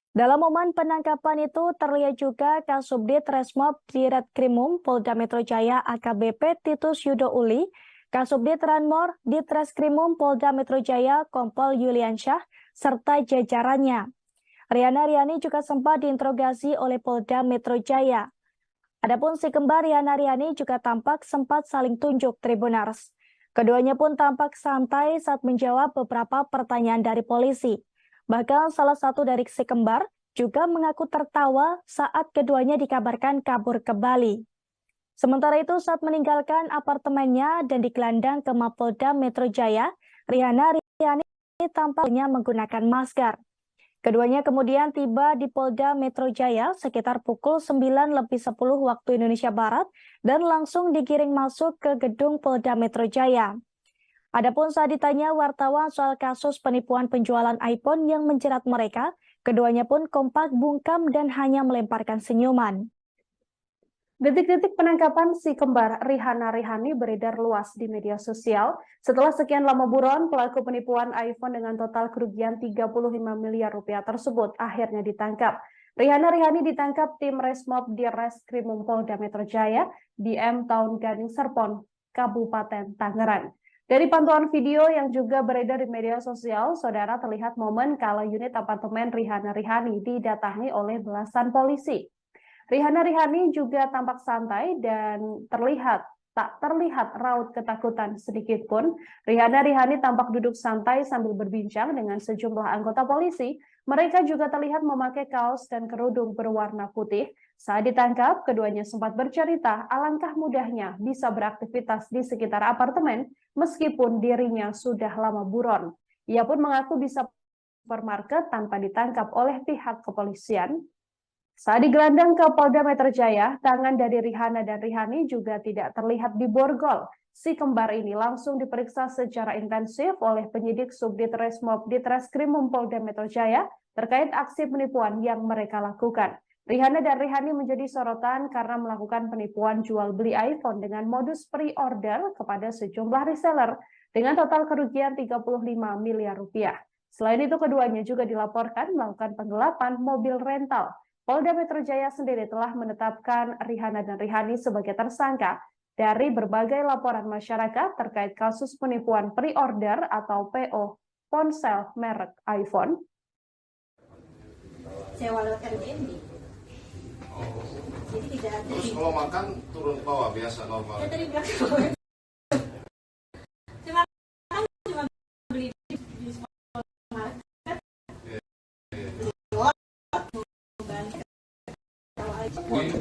Dalam momen penangkapan itu terlihat juga Kasubdit Resmob Ditreskrimum Polda Metro Jaya AKBP Titus Yudo Uli, Kasubdit Ranmor Ditreskrimum Polda Metro Jaya Kompol Yuliansyah, serta jajarannya. Rihana Rihani juga sempat diinterogasi oleh Polda Metro Jaya. Adapun si kembar Rihana Rihani juga tampak sempat saling tunjuk Tribuners. Keduanya pun tampak santai saat menjawab beberapa pertanyaan dari polisi. Bahkan salah satu dari si kembar juga mengaku tertawa saat keduanya dikabarkan kabur ke Bali. Sementara itu saat meninggalkan apartemennya dan digelandang ke Mapolda Metro Jaya, Rihana Rihani tampaknya menggunakan masker. Keduanya kemudian tiba di Polda Metro Jaya sekitar pukul 9:10 waktu Indonesia Barat dan langsung digiring masuk ke gedung Polda Metro Jaya. Adapun saat ditanya wartawan soal kasus penipuan penjualan iPhone yang menjerat mereka, keduanya pun kompak bungkam dan hanya melemparkan senyuman. Detik-detik penangkapan si kembar Rihana Rihani beredar luas di media sosial. Setelah sekian lama buron, pelaku penipuan iPhone dengan total kerugian 35 miliar rupiah tersebut akhirnya ditangkap. Rihana Rihani ditangkap tim Resmob Ditreskrimum Polda Metro Jaya di M Town Gading Serpong, Kabupaten Tangerang. Dari pantauan video yang juga beredar di media sosial, saudara terlihat momen kala unit apartemen Rihana Rihani didatangi oleh belasan polisi. Rihana Rihani juga tampak santai dan tak terlihat raut ketakutan sedikit pun. Rihana Rihani tampak duduk santai sambil berbincang dengan sejumlah anggota polisi. Mereka juga terlihat memakai kaos dan kerudung berwarna putih. Saat ditangkap, keduanya sempat bercerita alangkah mudahnya bisa beraktivitas di sekitar apartemen meskipun dirinya sudah lama buron. Ia pun mengaku bisa supermarket tanpa ditangkap oleh pihak kepolisian. Saat digelandang ke Polda Metro Jaya, tangan dari Rihana dan Rihani juga tidak terlihat diborgol. Si kembar ini langsung diperiksa secara intensif oleh penyidik Subdit Resmob Ditreskrimum Polda Metro Jaya terkait aksi penipuan yang mereka lakukan. Rihana dan Rihani menjadi sorotan karena melakukan penipuan jual beli iPhone dengan modus pre-order kepada sejumlah reseller dengan total kerugian 35 miliar rupiah. Selain itu, keduanya juga dilaporkan melakukan penggelapan mobil rental. Polda Metro Jaya sendiri telah menetapkan Rihana dan Rihani sebagai tersangka dari berbagai laporan masyarakat terkait kasus penipuan pre-order atau PO ponsel merek iPhone. Sewa lewat Airbnb. Jadi tidak ada. Terus kalau makan turun ke bawah biasa normal. Ya dari belakang. Cuma beli di supermarket. Bukan.